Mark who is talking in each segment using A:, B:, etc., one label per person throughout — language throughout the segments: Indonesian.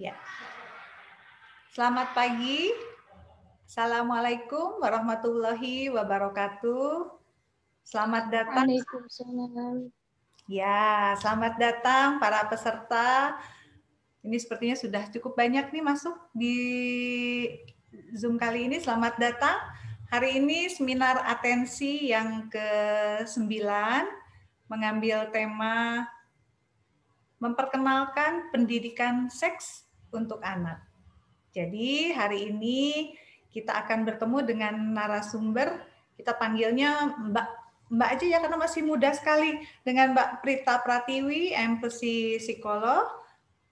A: Ya. Selamat pagi. Assalamualaikum warahmatullahi wabarakatuh. Selamat datang.
B: Waalaikumsalam.
A: Ya, selamat datang para peserta. Ini sepertinya sudah cukup banyak nih masuk di Zoom kali ini. Selamat datang. Hari ini seminar atensi yang ke-9 mengambil tema memperkenalkan pendidikan seks untuk anak. Jadi hari ini kita akan bertemu dengan narasumber, kita panggilnya Mbak aja ya karena masih muda sekali, dengan Mbak Prita Pratiwi, MPhil psikolog.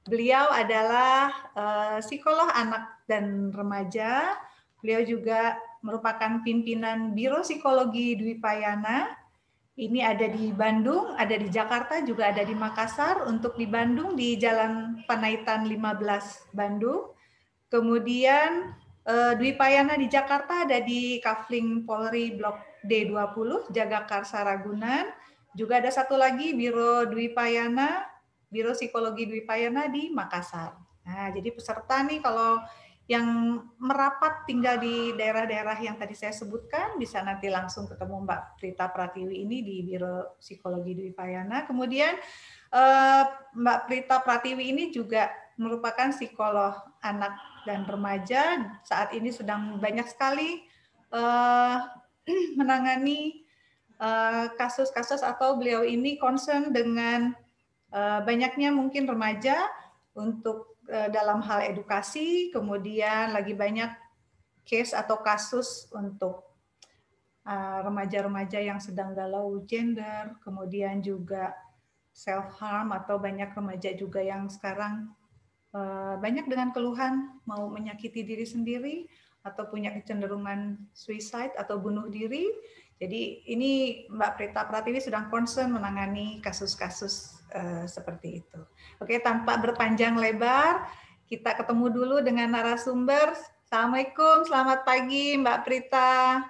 A: Beliau adalah psikolog anak dan remaja. Beliau juga merupakan pimpinan Biro Psikologi Dwi Payana. Ini ada di Bandung, ada di Jakarta, juga ada di Makassar. Untuk di Bandung di Jalan Panaitan 15 Bandung. Kemudian Dwi Payana di Jakarta ada di Kafling Polri Blok D20, Jagakarsa Ragunan. Juga ada satu lagi Biro Dwi Payana, Biro Psikologi Dwi Payana di Makassar. Nah, jadi peserta nih kalau yang merapat tinggal di daerah-daerah yang tadi saya sebutkan, bisa nanti langsung ketemu Mbak Prita Pratiwi ini di Biro Psikologi Dwi Payana. Kemudian Mbak Prita Pratiwi ini juga merupakan psikolog anak dan remaja. Saat ini sedang banyak sekali menangani kasus-kasus atau beliau ini concern dengan banyaknya mungkin remaja untuk dalam hal edukasi, kemudian lagi banyak case atau kasus untuk remaja-remaja yang sedang galau gender, kemudian juga self-harm atau banyak remaja juga yang sekarang banyak dengan keluhan mau menyakiti diri sendiri atau punya kecenderungan suicide atau bunuh diri. Jadi ini Mbak Prita Pratiwi sedang concern menangani kasus-kasus seperti itu. Oke, tanpa berpanjang lebar, kita ketemu dulu dengan narasumber. Assalamualaikum, selamat pagi Mbak Prita.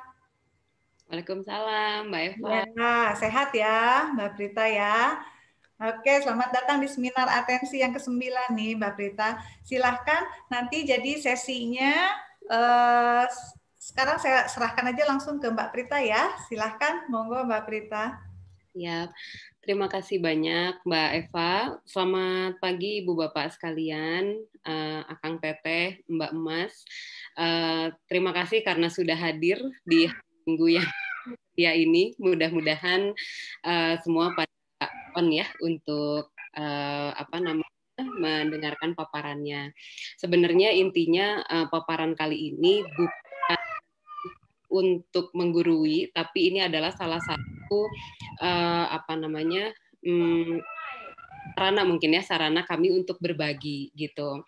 B: Waalaikumsalam, Mbak Eva.
A: Ya, sehat ya Mbak Prita ya. Oke, selamat datang di seminar atensi yang ke-9 nih Mbak Prita. Silahkan nanti jadi sesinya, sekarang saya serahkan aja langsung ke Mbak Prita ya. Silahkan, monggo Mbak Prita.
B: Ya, terima kasih banyak Mbak Eva. Selamat pagi Ibu Bapak sekalian, Akang Teteh, Mbak Emas. Terima kasih karena sudah hadir di minggu yang ya ini. Mudah-mudahan semua pada on ya untuk mendengarkan paparannya. Sebenarnya intinya paparan kali ini bukan untuk menggurui, tapi ini adalah salah satu sarana mungkin ya, sarana kami untuk berbagi gitu.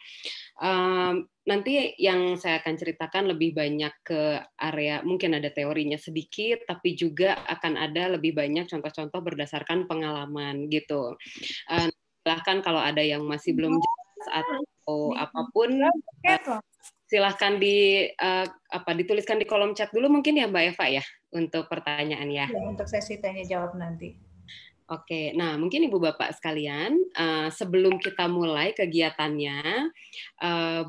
B: Nanti yang saya akan ceritakan lebih banyak ke area, mungkin ada teorinya sedikit, tapi juga akan ada lebih banyak contoh-contoh berdasarkan pengalaman gitu. Silahkan kalau ada yang masih belum jelas atau apapun, silahkan dituliskan di kolom chat dulu mungkin ya Mbak Eva ya untuk pertanyaan ya.
A: Ya, untuk sesi tanya jawab nanti.
B: Oke, nah mungkin Ibu Bapak sekalian, sebelum kita mulai kegiatannya,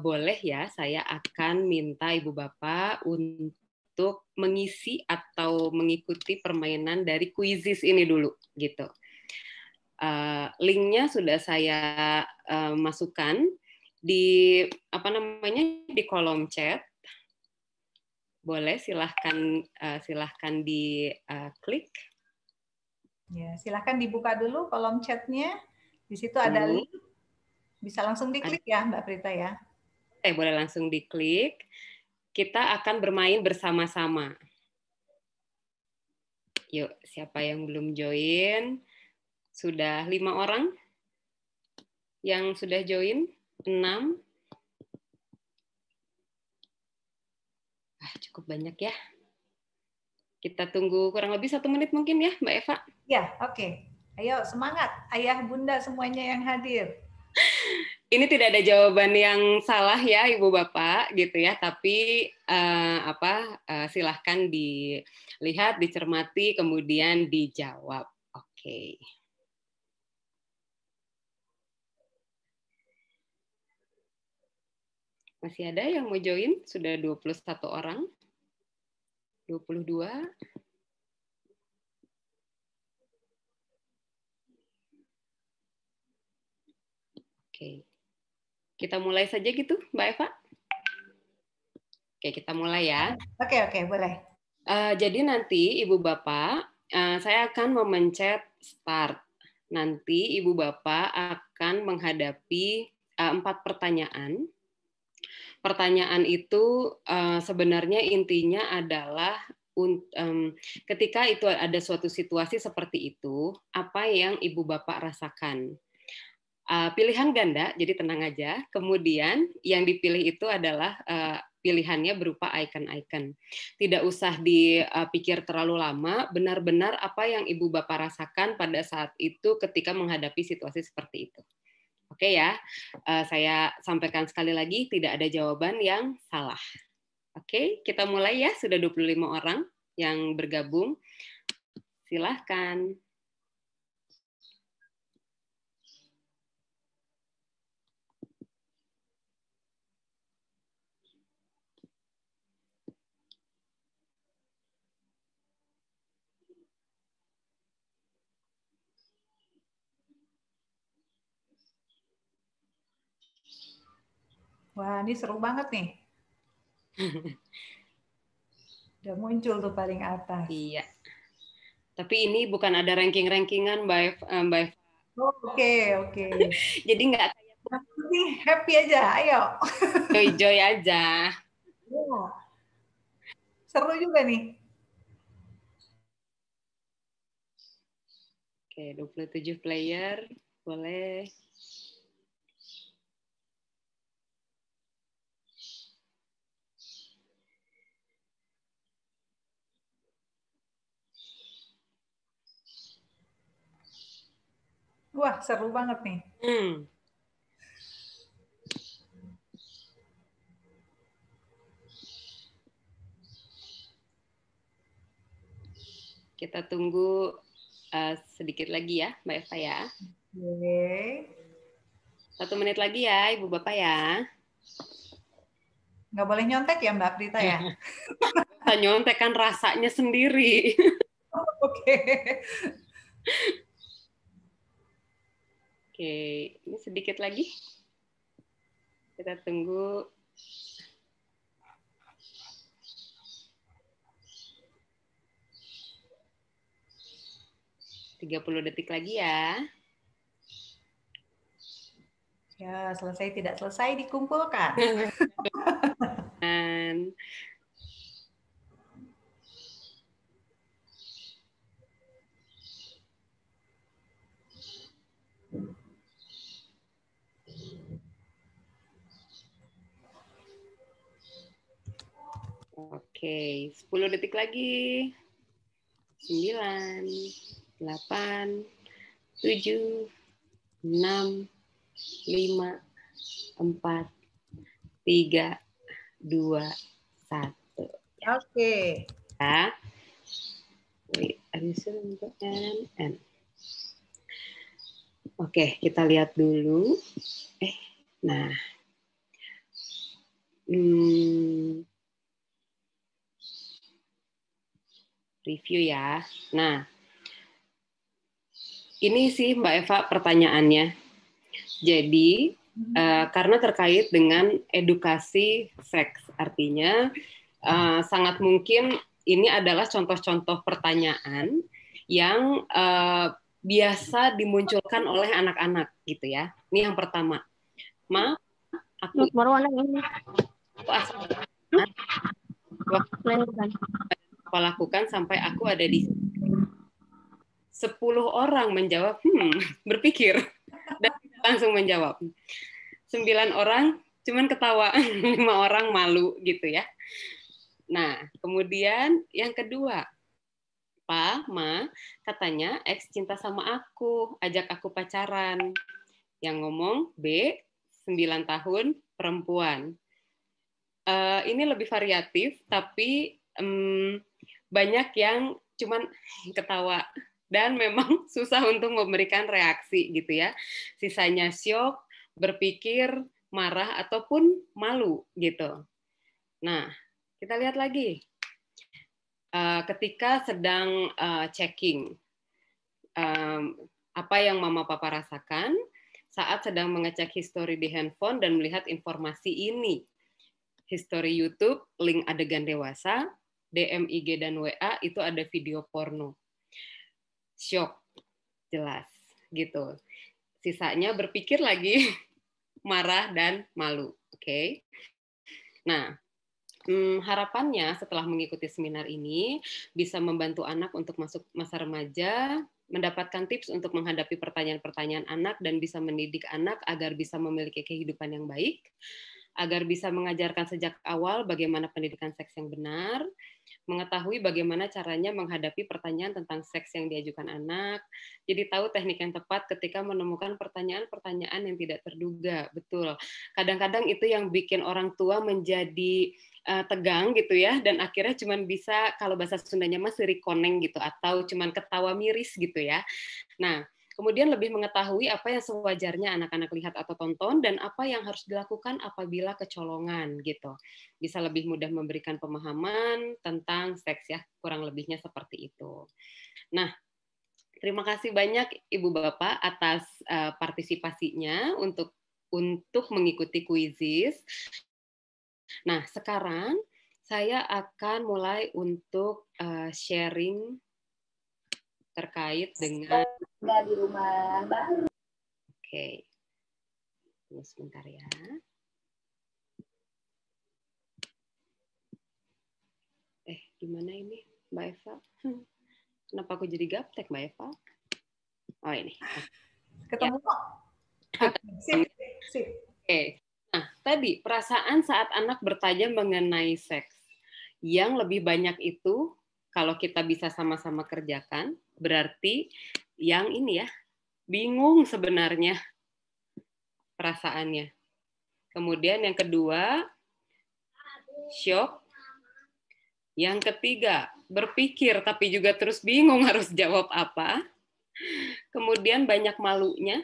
B: boleh ya saya akan minta Ibu Bapak untuk mengisi atau mengikuti permainan dari Quizizz ini dulu, gitu. Linknya sudah saya masukkan di di kolom chat. Boleh silahkan diklik.
A: Ya, silahkan dibuka dulu kolom chatnya. Di situ ada link. Bisa langsung diklik ya, Mbak Prita ya.
B: Boleh langsung diklik. Kita akan bermain bersama-sama. Yuk, siapa yang belum join? Sudah 5 orang yang sudah join? 6. Cukup banyak ya. Kita tunggu kurang lebih 1 menit mungkin ya, Mbak Eva?
A: Ya, oke. Ayo semangat, ayah bunda semuanya yang hadir.
B: Ini tidak ada jawaban yang salah ya, Ibu Bapak, gitu ya. Tapi silahkan dilihat, dicermati, kemudian dijawab. Oke. Masih ada yang mau join? Sudah 21 orang. 22. Oke. Kita mulai saja gitu, Mbak Eva? Oke, kita mulai ya.
A: Oke, boleh.
B: Jadi nanti Ibu Bapak, saya akan memencet start. Nanti Ibu Bapak akan menghadapi 4 pertanyaan. Pertanyaan itu sebenarnya intinya adalah ketika itu ada suatu situasi seperti itu, apa yang Ibu Bapak rasakan? Pilihan ganda, jadi tenang aja. Kemudian yang dipilih itu adalah pilihannya berupa icon-icon. Tidak usah dipikir terlalu lama, benar-benar apa yang Ibu Bapak rasakan pada saat itu ketika menghadapi situasi seperti itu. Oke ya, saya sampaikan sekali lagi, tidak ada jawaban yang salah. Oke, kita mulai ya, sudah 25 orang yang bergabung. Silahkan.
A: Wah, ini seru banget nih. Udah muncul tuh paling atas.
B: Iya. Tapi ini bukan ada ranking-rankingan, Mbak Eva.
A: Oh, oke.
B: Jadi nggak kayak
A: happy aja, ayo.
B: joy-joy aja.
A: Oh, seru juga nih.
B: Oke, 27 player, boleh.
A: Wah, seru banget nih.
B: Kita tunggu sedikit lagi ya, Mbak Eva ya.
A: Oke.
B: 1 menit lagi ya, Ibu Bapak ya.
A: Nggak boleh nyontek ya, Mbak Prita ya?
B: Kita nyontek kan rasanya sendiri.
A: Oke.
B: Oke, ini sedikit lagi. Kita tunggu. Tiga 30 detik lagi ya.
A: Ya, selesai tidak selesai dikumpulkan.
B: Oke, 10 detik lagi. 9, 8, 7, 6, 5, 4, 3, 2, 1.
A: Oke.
B: Ya. Wait, are you sure untuk N? Oke, kita lihat dulu. Nah. Review ya. Nah, ini sih Mbak Eva pertanyaannya. Jadi, karena terkait dengan edukasi seks, artinya sangat mungkin ini adalah contoh-contoh pertanyaan yang biasa dimunculkan oleh anak-anak gitu ya. Ini yang pertama. Aku lakukan sampai aku ada di 10 orang menjawab, berpikir dan langsung menjawab. 9 orang cuman ketawa, 5 orang malu gitu ya. Nah, kemudian yang kedua, Pa, Ma, katanya X cinta sama aku, ajak aku pacaran. Yang ngomong B, 9 tahun, perempuan. Ini lebih variatif, tapi banyak yang cuman ketawa dan memang susah untuk memberikan reaksi gitu ya. Sisanya syok, berpikir, marah ataupun malu gitu. Nah, kita lihat lagi. Ketika sedang checking apa yang mama papa rasakan saat sedang mengecek history di handphone dan melihat informasi ini. History YouTube, link adegan dewasa, DM IG dan WA itu ada video porno. Shock, jelas gitu. Sisanya berpikir lagi, marah dan malu. Oke. Nah, harapannya setelah mengikuti seminar ini bisa membantu anak untuk masuk masa remaja, mendapatkan tips untuk menghadapi pertanyaan-pertanyaan anak dan bisa mendidik anak agar bisa memiliki kehidupan yang baik, agar bisa mengajarkan sejak awal bagaimana pendidikan seks yang benar, mengetahui bagaimana caranya menghadapi pertanyaan tentang seks yang diajukan anak, jadi tahu teknik yang tepat ketika menemukan pertanyaan-pertanyaan yang tidak terduga. Betul. Kadang-kadang itu yang bikin orang tua menjadi tegang gitu ya, dan akhirnya cuman bisa, kalau bahasa Sundanya mas sirikoneng gitu, atau cuman ketawa miris gitu ya. Nah, kemudian lebih mengetahui apa yang sewajarnya anak-anak lihat atau tonton dan apa yang harus dilakukan apabila kecolongan gitu. Bisa lebih mudah memberikan pemahaman tentang seks ya, kurang lebihnya seperti itu. Nah, terima kasih banyak Ibu Bapak atas partisipasinya untuk mengikuti kuisis. Nah, sekarang saya akan mulai untuk sharing terkait dengan
C: di rumah baru.
B: Oke. Tunggu sebentar ya. Gimana ini, Mbak Eva? Kenapa aku jadi gaptek, Mbak Eva? Oh, ini.
A: Ketemu kok. Sip.
B: Oke. Nah, tadi perasaan saat anak bertanya mengenai seks. Yang lebih banyak itu, kalau kita bisa sama-sama kerjakan, berarti yang ini ya, bingung sebenarnya perasaannya. Kemudian yang kedua, shock. Yang ketiga, berpikir tapi juga terus bingung harus jawab apa. Kemudian banyak malunya.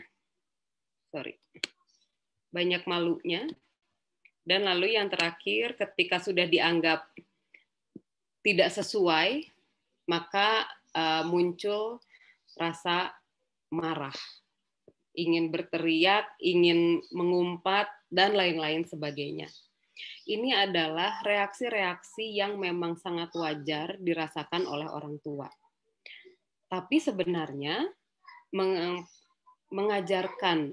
B: Banyak malunya. Dan lalu yang terakhir, ketika sudah dianggap tidak sesuai, maka muncul rasa marah. Ingin berteriak, ingin mengumpat, dan lain-lain sebagainya. Ini adalah reaksi-reaksi yang memang sangat wajar dirasakan oleh orang tua. Tapi sebenarnya mengajarkan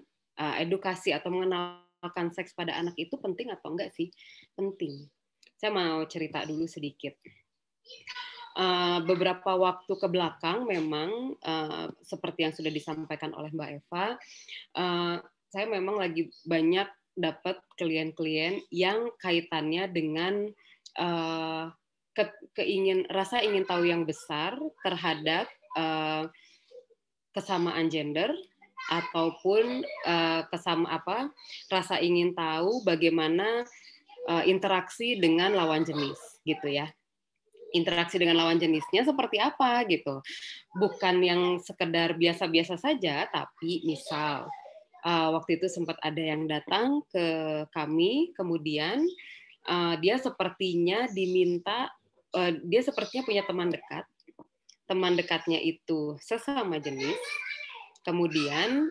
B: edukasi atau mengenalkan seks pada anak itu penting atau enggak sih? Penting. Saya mau cerita dulu sedikit. Beberapa waktu ke belakang memang seperti yang sudah disampaikan oleh Mbak Eva, saya memang lagi banyak dapat klien-klien yang kaitannya dengan rasa ingin tahu yang besar terhadap kesamaan gender ataupun rasa ingin tahu bagaimana interaksi dengan lawan jenis gitu ya. Interaksi dengan lawan jenisnya seperti apa gitu. Bukan yang sekedar biasa-biasa saja, tapi misal waktu itu sempat ada yang datang ke kami, kemudian dia sepertinya punya teman dekat. Teman dekatnya itu sesama jenis. Kemudian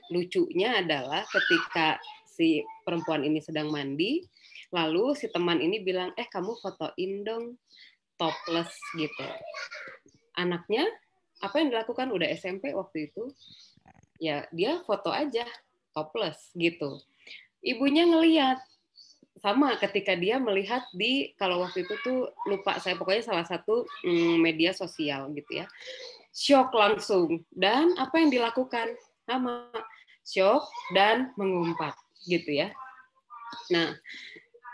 B: lucunya adalah ketika si perempuan ini sedang mandi, lalu si teman ini bilang, kamu fotoin dong topless gitu. Anaknya apa yang dilakukan? Udah SMP waktu itu, ya dia foto aja topless gitu. Ibunya ngelihat, sama ketika dia melihat kalau waktu itu tuh lupa saya, pokoknya salah satu media sosial gitu ya. Shock langsung, dan apa yang dilakukan? Sama, shock dan mengumpat gitu ya. Nah,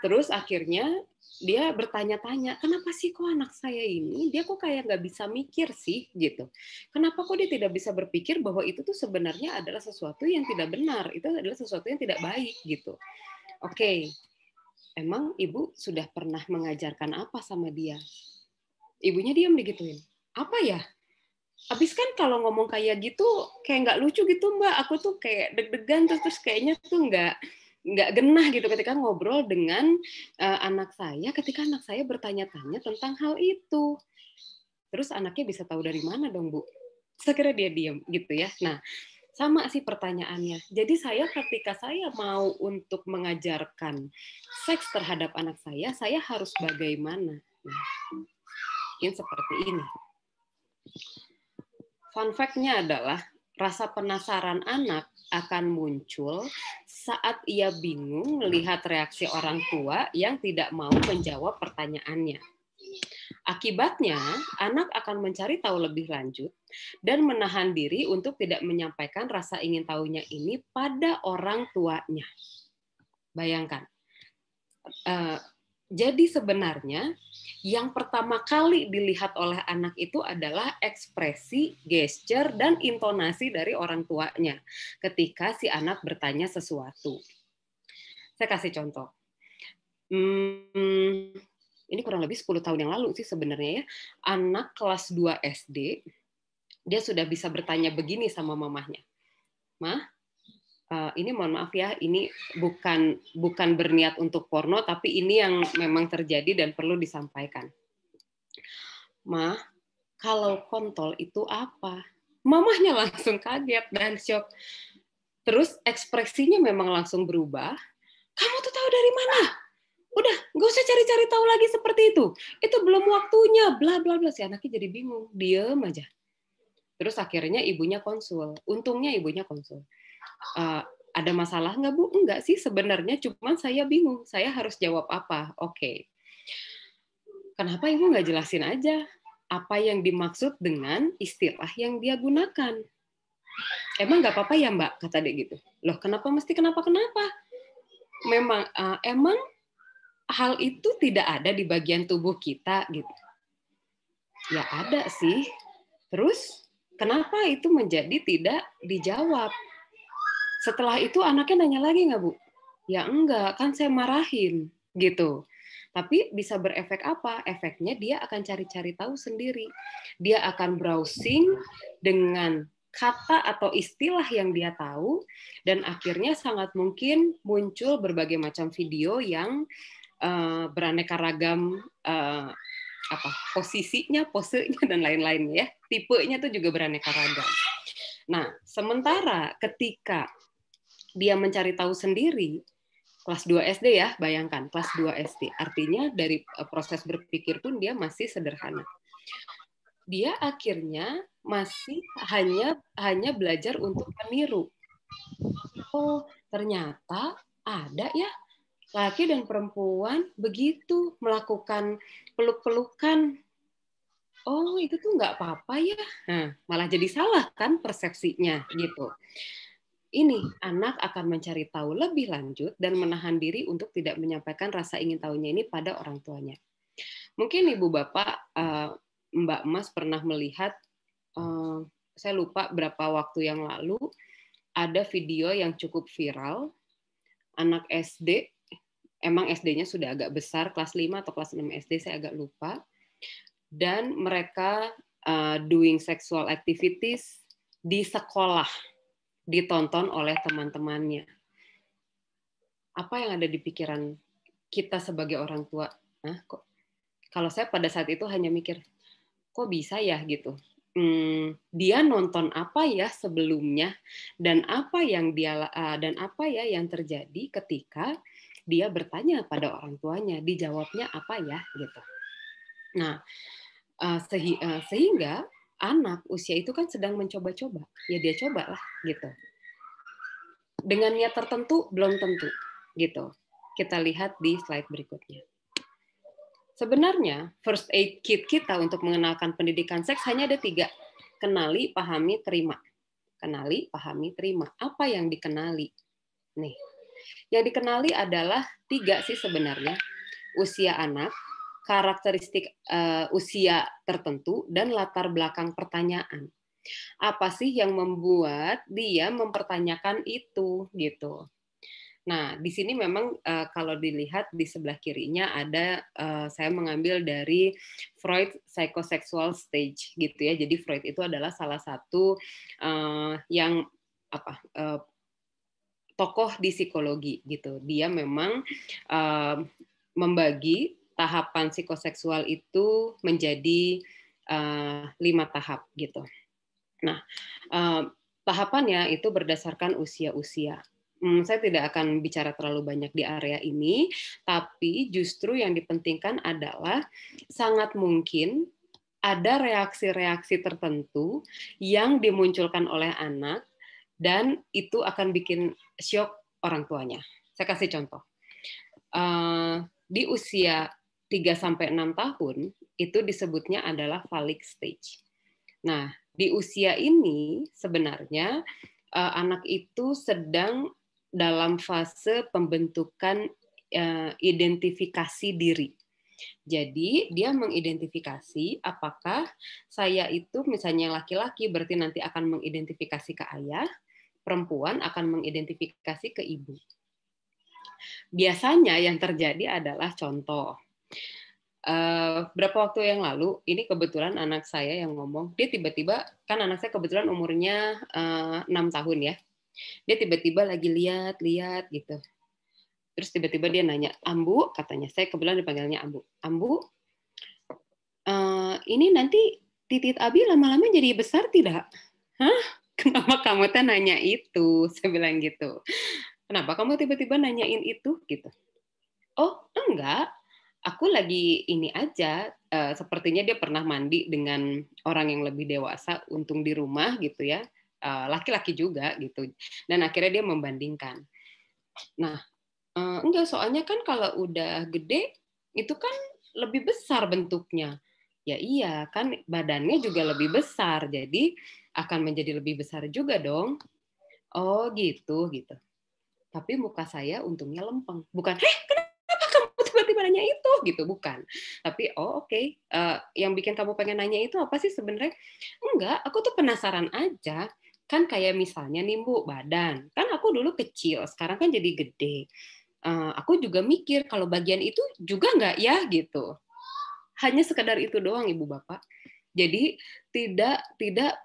B: terus akhirnya dia bertanya-tanya, kenapa sih kok anak saya ini, dia kok kayak nggak bisa mikir sih, gitu. Kenapa kok dia tidak bisa berpikir bahwa itu tuh sebenarnya adalah sesuatu yang tidak benar, itu adalah sesuatu yang tidak baik, gitu. Oke, emang ibu sudah pernah mengajarkan apa sama dia? Ibunya diam digituin. Apa ya? Habis kan kalau ngomong kayak gitu, kayak nggak lucu gitu Mbak, aku tuh kayak deg-degan, terus kayaknya tuh nggak nggak genah gitu ketika ngobrol dengan anak saya ketika anak saya bertanya-tanya tentang hal itu. Terus anaknya bisa tahu dari mana dong, Bu? Saya kira dia diam gitu ya. Nah, sama sih pertanyaannya. Jadi ketika saya mau untuk mengajarkan seks terhadap anak saya harus bagaimana? Nah, mungkin seperti ini. Fun fact-nya adalah rasa penasaran anak akan muncul saat ia bingung melihat reaksi orang tua yang tidak mau menjawab pertanyaannya. Akibatnya, anak akan mencari tahu lebih lanjut dan menahan diri untuk tidak menyampaikan rasa ingin tahunya ini pada orang tuanya. Bayangkan. Jadi sebenarnya yang pertama kali dilihat oleh anak itu adalah ekspresi, gesture, dan intonasi dari orang tuanya ketika si anak bertanya sesuatu. Saya kasih contoh. Ini kurang lebih 10 tahun yang lalu sih sebenarnya ya. Anak kelas 2 SD, dia sudah bisa bertanya begini sama mamahnya. Mah, ini mohon maaf ya, ini bukan berniat untuk porno, tapi ini yang memang terjadi dan perlu disampaikan. Mah, kalau kontol itu apa? Mamahnya langsung kaget dan shock. Terus ekspresinya memang langsung berubah. Kamu tuh tahu dari mana? Udah, nggak usah cari-cari tahu lagi seperti itu. Itu belum waktunya, bla bla bla. Si anaknya jadi bingung, diem aja. Terus akhirnya ibunya konsul. Untungnya ibunya konsul. Ada masalah nggak, Bu? Enggak sih sebenarnya, cuman saya bingung. Saya harus jawab apa? Oke. Kenapa Ibu nggak jelasin aja apa yang dimaksud dengan istilah yang dia gunakan? Emang nggak apa-apa ya, Mbak? Kata dia gitu. Loh, kenapa mesti kenapa-kenapa? Memang emang hal itu tidak ada di bagian tubuh kita gitu. Ya ada sih. Terus kenapa itu menjadi tidak dijawab? Setelah itu anaknya nanya lagi nggak, Bu? Ya enggak, kan saya marahin gitu. Tapi bisa berefek apa? Efeknya dia akan cari-cari tahu sendiri. Dia akan browsing dengan kata atau istilah yang dia tahu, dan akhirnya sangat mungkin muncul berbagai macam video yang beraneka ragam posisinya, posenya, dan lain-lain ya. Tipenya tuh juga beraneka ragam. Nah, sementara ketika dia mencari tahu sendiri, kelas 2 SD ya, bayangkan, kelas 2 SD. Artinya dari proses berpikir pun dia masih sederhana. Dia akhirnya masih hanya belajar untuk meniru. Oh, ternyata ada ya laki dan perempuan begitu melakukan peluk-pelukan. Oh, itu tuh nggak apa-apa ya. Nah, malah jadi salah kan persepsinya gitu. Ini anak akan mencari tahu lebih lanjut dan menahan diri untuk tidak menyampaikan rasa ingin tahunya ini pada orang tuanya. Mungkin Ibu Bapak, Mbak Mas pernah melihat, saya lupa berapa waktu yang lalu, ada video yang cukup viral, anak SD, emang SD-nya sudah agak besar, kelas 5 atau kelas 6 SD, saya agak lupa, dan mereka doing sexual activities di sekolah, ditonton oleh teman-temannya. Apa yang ada di pikiran kita sebagai orang tua? Kok? Kalau saya pada saat itu hanya mikir, kok bisa ya gitu? Dia nonton apa ya sebelumnya, dan apa ya yang terjadi ketika dia bertanya pada orang tuanya, dijawabnya apa ya gitu. Nah, sehingga anak usia itu kan sedang mencoba-coba, ya dia cobalah gitu. Dengan niat tertentu belum tentu gitu. Kita lihat di slide berikutnya. Sebenarnya first aid kit kita untuk mengenalkan pendidikan seks hanya ada 3. Kenali, pahami, terima. Kenali, pahami, terima. Apa yang dikenali? Nih, yang dikenali adalah 3 sih sebenarnya. Usia anak, karakteristik usia tertentu, dan latar belakang pertanyaan. Apa sih yang membuat dia mempertanyakan itu gitu. Nah, di sini memang kalau dilihat di sebelah kirinya ada saya mengambil dari Freud psychosexual stage gitu ya. Jadi Freud itu adalah salah satu yang tokoh di psikologi gitu. Dia memang membagi tahapan psikoseksual itu menjadi 5 tahap gitu. Nah, tahapannya itu berdasarkan usia-usia. Saya tidak akan bicara terlalu banyak di area ini, tapi justru yang dipentingkan adalah sangat mungkin ada reaksi-reaksi tertentu yang dimunculkan oleh anak dan itu akan bikin syok orang tuanya. Saya kasih contoh. Di usia 3-6 tahun itu disebutnya adalah phallic stage. Nah, di usia ini sebenarnya anak itu sedang dalam fase pembentukan identifikasi diri. Jadi dia mengidentifikasi apakah saya itu misalnya laki-laki berarti nanti akan mengidentifikasi ke ayah, perempuan akan mengidentifikasi ke ibu. Biasanya yang terjadi adalah contoh. Berapa waktu yang lalu, ini kebetulan anak saya yang ngomong, dia tiba-tiba, kan anak saya kebetulan umurnya 6 tahun ya, dia tiba-tiba lagi lihat gitu. Terus tiba-tiba dia nanya, Ambu, katanya, saya kebetulan dipanggilnya Ambu. Ambu, ini nanti titik Abi lama-lama jadi besar tidak? Hah? Kenapa kamu nanya itu? Saya bilang gitu. Kenapa kamu tiba-tiba nanyain itu? Gitu. Oh, enggak. Aku lagi ini aja. Sepertinya dia pernah mandi dengan orang yang lebih dewasa, untung di rumah gitu ya. Laki-laki juga gitu. Dan akhirnya dia membandingkan. Nah, enggak, soalnya kan kalau udah gede itu kan lebih besar bentuknya. Ya iya, kan badannya juga lebih besar, jadi akan menjadi lebih besar juga dong. Oh gitu. Tapi muka saya untungnya lempeng. Bukan, kenapa kamu tiba-tiba nanya itu? Gitu, bukan. Tapi, oke. Yang bikin kamu pengen nanya itu apa sih sebenarnya? Enggak, aku tuh penasaran aja. Kan kayak misalnya nih Bu, badan. Kan aku dulu kecil, sekarang kan jadi gede. Aku juga mikir kalau bagian itu juga nggak ya gitu. Hanya sekedar itu doang Ibu Bapak. Jadi tidak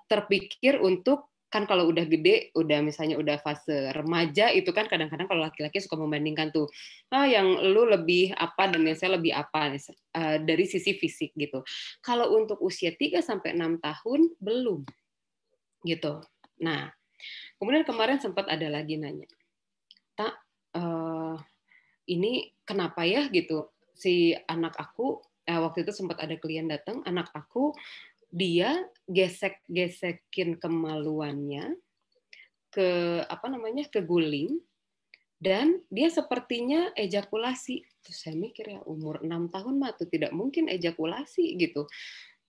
B: terpikir untuk, kan kalau udah gede, udah misalnya udah fase remaja itu kan kadang-kadang kalau laki-laki suka membandingkan tuh, yang lu lebih apa dan yang saya lebih apa dari sisi fisik gitu. Kalau untuk usia 3-6 tahun belum gitu. Nah, kemudian kemarin sempat ada lagi nanya, Tak, ini kenapa ya gitu, si anak aku waktu itu sempat ada klien datang, anak aku dia gesek-gesekin kemaluannya ke guling dan dia sepertinya ejakulasi. Terus saya mikir ya umur 6 tahun mah tuh tidak mungkin ejakulasi gitu.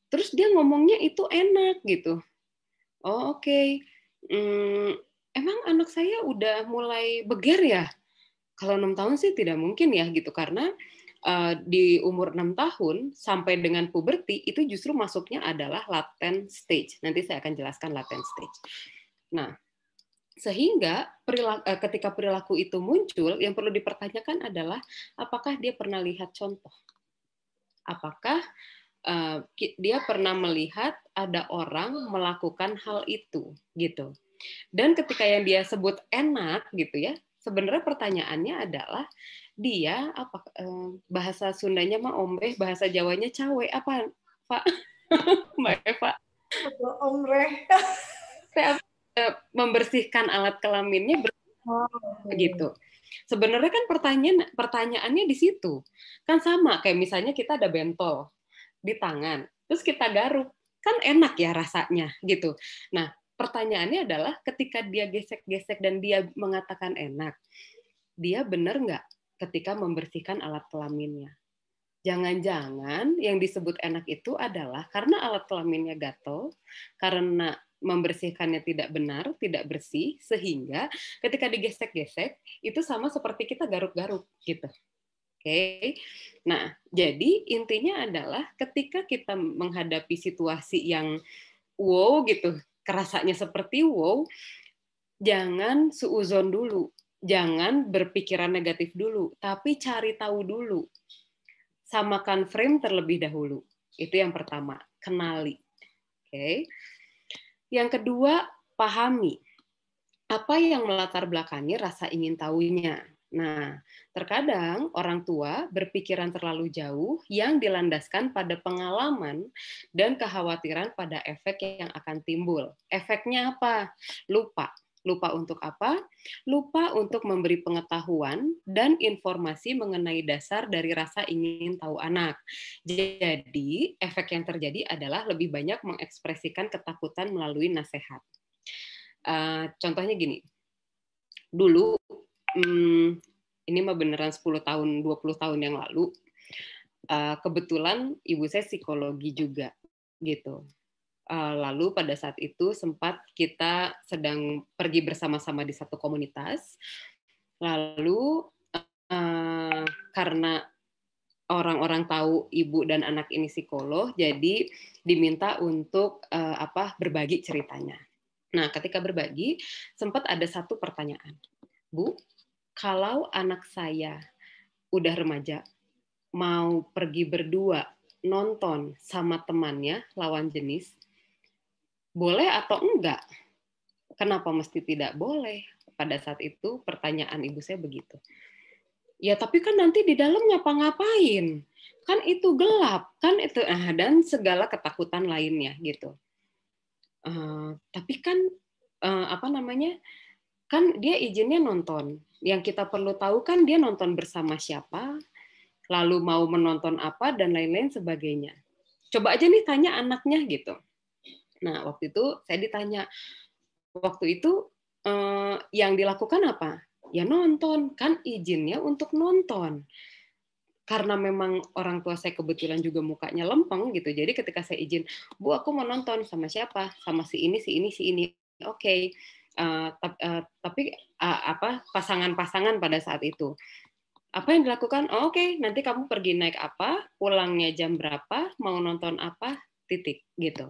B: Terus dia ngomongnya itu enak gitu. Oh oke. Emang anak saya udah mulai beger ya? Kalau 6 tahun sih tidak mungkin ya gitu, karena di umur 6 tahun sampai dengan puberti itu justru masuknya adalah latent stage. Nanti saya akan jelaskan latent stage. Nah, sehingga ketika perilaku itu muncul, yang perlu dipertanyakan adalah apakah dia pernah lihat contoh? Apakah dia pernah melihat ada orang melakukan hal itu gitu. Dan ketika yang dia sebut enak gitu ya, sebenarnya pertanyaannya adalah dia apa bahasa Sundanya mah ombeh, bahasa Jawanya cawe apa Pak? Mbak Eva?
A: Omreh.
B: Membersihkan alat kelaminnya gitu. Sebenarnya kan pertanyaannya di situ. Kan sama kayak misalnya kita ada bentol di tangan, terus kita garuk, kan enak ya rasanya gitu. Nah, pertanyaannya adalah ketika dia gesek-gesek dan dia mengatakan enak, dia benar nggak ketika membersihkan alat kelaminnya? Jangan-jangan yang disebut enak itu adalah karena alat kelaminnya gatel, karena membersihkannya tidak benar, tidak bersih, sehingga ketika digesek-gesek itu sama seperti kita garuk-garuk gitu. Oke. Nah, jadi intinya adalah ketika kita menghadapi situasi yang wow gitu, kerasanya seperti wow, jangan suuzon dulu, jangan berpikiran negatif dulu, tapi cari tahu dulu. Samakan frame terlebih dahulu. Itu yang pertama, kenali. Oke. Yang kedua, pahami. apa yang melatar belakangi rasa ingin tahunya. Nah, terkadang orang tua berpikiran terlalu jauh yang dilandaskan pada pengalaman dan kekhawatiran pada efek yang akan timbul. Efeknya apa? Lupa. Lupa untuk apa? Lupa untuk memberi pengetahuan dan informasi mengenai dasar dari rasa ingin tahu anak. Jadi, efek yang terjadi adalah lebih banyak mengekspresikan ketakutan melalui nasihat. Contohnya gini, dulu, ini mah beneran 10 tahun, 20 tahun yang lalu, kebetulan ibu saya psikologi juga, gitu. Lalu pada saat itu sempat kita sedang pergi bersama-sama di satu komunitas, lalu karena orang-orang tahu ibu dan anak ini psikolog, jadi diminta untuk berbagi ceritanya. Nah, ketika berbagi, sempat ada satu pertanyaan. Bu, kalau anak saya udah remaja, mau pergi berdua nonton sama temannya lawan jenis, boleh atau enggak? Kenapa mesti tidak boleh? Pada saat itu pertanyaan ibu saya begitu. Ya, tapi kan nanti di dalam ngapa-ngapain? Kan itu gelap, kan itu dan segala ketakutan lainnya gitu. Tapi kan kan dia izinnya nonton. Yang kita perlu tahu kan dia nonton bersama siapa, lalu mau menonton apa dan lain-lain sebagainya. Coba aja nih tanya anaknya gitu. Nah, waktu itu saya ditanya, waktu itu yang dilakukan apa? Ya nonton, kan izinnya untuk nonton. Karena memang orang tua saya kebetulan juga mukanya lempeng gitu, jadi ketika saya izin, Bu, aku mau nonton sama siapa? Sama si ini. Oke. Tapi pasangan-pasangan pada saat itu. Apa yang dilakukan? Oh, oke, nanti kamu pergi naik apa, pulangnya jam berapa, mau nonton apa, titik gitu.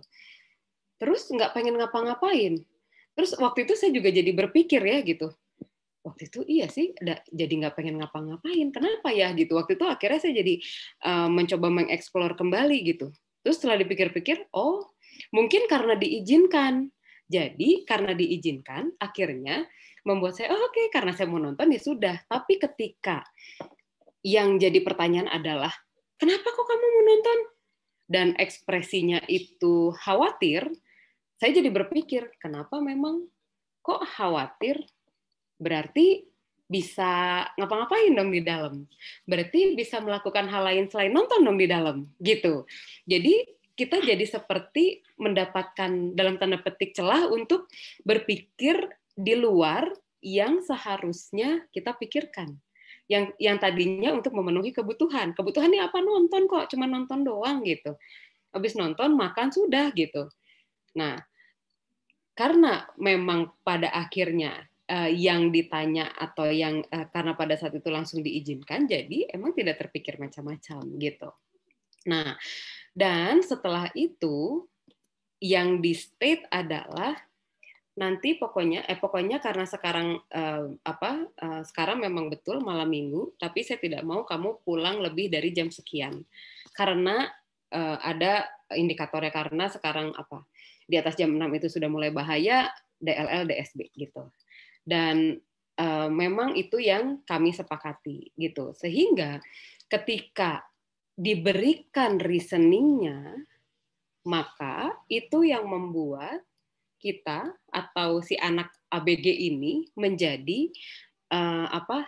B: Terus nggak pengen ngapa-ngapain. Terus waktu itu saya juga jadi berpikir ya gitu. Waktu itu iya sih, jadi nggak pengen ngapa-ngapain. Kenapa ya gitu? Waktu itu akhirnya saya jadi mencoba mengeksplor kembali gitu. Terus setelah dipikir-pikir, oh mungkin karena diizinkan. Jadi karena diizinkan, akhirnya membuat saya, oh oke, karena saya mau nonton ya sudah. Tapi ketika yang jadi pertanyaan adalah, kenapa kok kamu mau nonton? Dan ekspresinya itu khawatir, saya jadi berpikir, kenapa memang kok khawatir? Berarti bisa ngapa-ngapain dong di dalam. Berarti bisa melakukan hal lain selain nonton dong di dalam, gitu. Jadi kita jadi seperti mendapatkan dalam tanda petik celah untuk berpikir di luar yang seharusnya kita pikirkan. Yang tadinya untuk memenuhi kebutuhan. Kebutuhannya apa? Nonton kok, cuma nonton doang gitu. Habis nonton makan sudah gitu. Nah, karena memang pada akhirnya yang ditanya atau yang karena pada saat itu langsung diizinkan, jadi emang tidak terpikir macam-macam gitu. Nah, dan setelah itu yang di state adalah nanti pokoknya karena sekarang sekarang memang betul malam minggu, tapi saya tidak mau kamu pulang lebih dari jam sekian karena ada indikatornya, karena sekarang di atas jam 6 itu sudah mulai bahaya, DLL, DSB gitu. Dan memang itu yang kami sepakati gitu. Sehingga ketika diberikan reasoningnya, maka itu yang membuat kita atau si anak ABG ini menjadi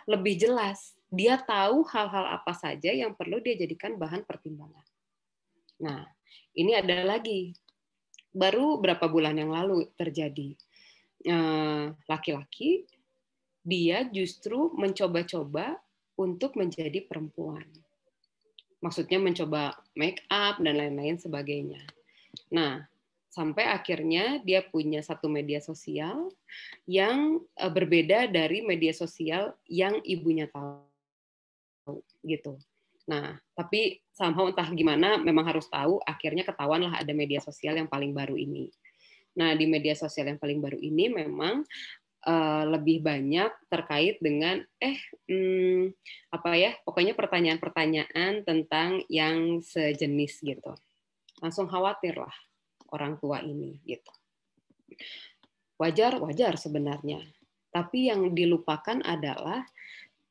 B: lebih jelas. Dia tahu hal-hal apa saja yang perlu dia jadikan bahan pertimbangan. Nah, ini ada lagi. Baru berapa bulan yang lalu terjadi. Laki-laki, dia justru mencoba-coba untuk menjadi perempuan. Maksudnya mencoba make up dan lain-lain sebagainya. Nah, sampai akhirnya dia punya satu media sosial yang berbeda dari media sosial yang ibunya tahu, gitu. Nah, tapi somehow entah gimana memang harus tahu, akhirnya ketahuanlah ada media sosial yang paling baru ini. Nah, di media sosial yang paling baru ini memang lebih banyak terkait dengan pokoknya pertanyaan-pertanyaan tentang yang sejenis gitu. Langsung khawatir lah orang tua ini gitu. Wajar sebenarnya. Tapi yang dilupakan adalah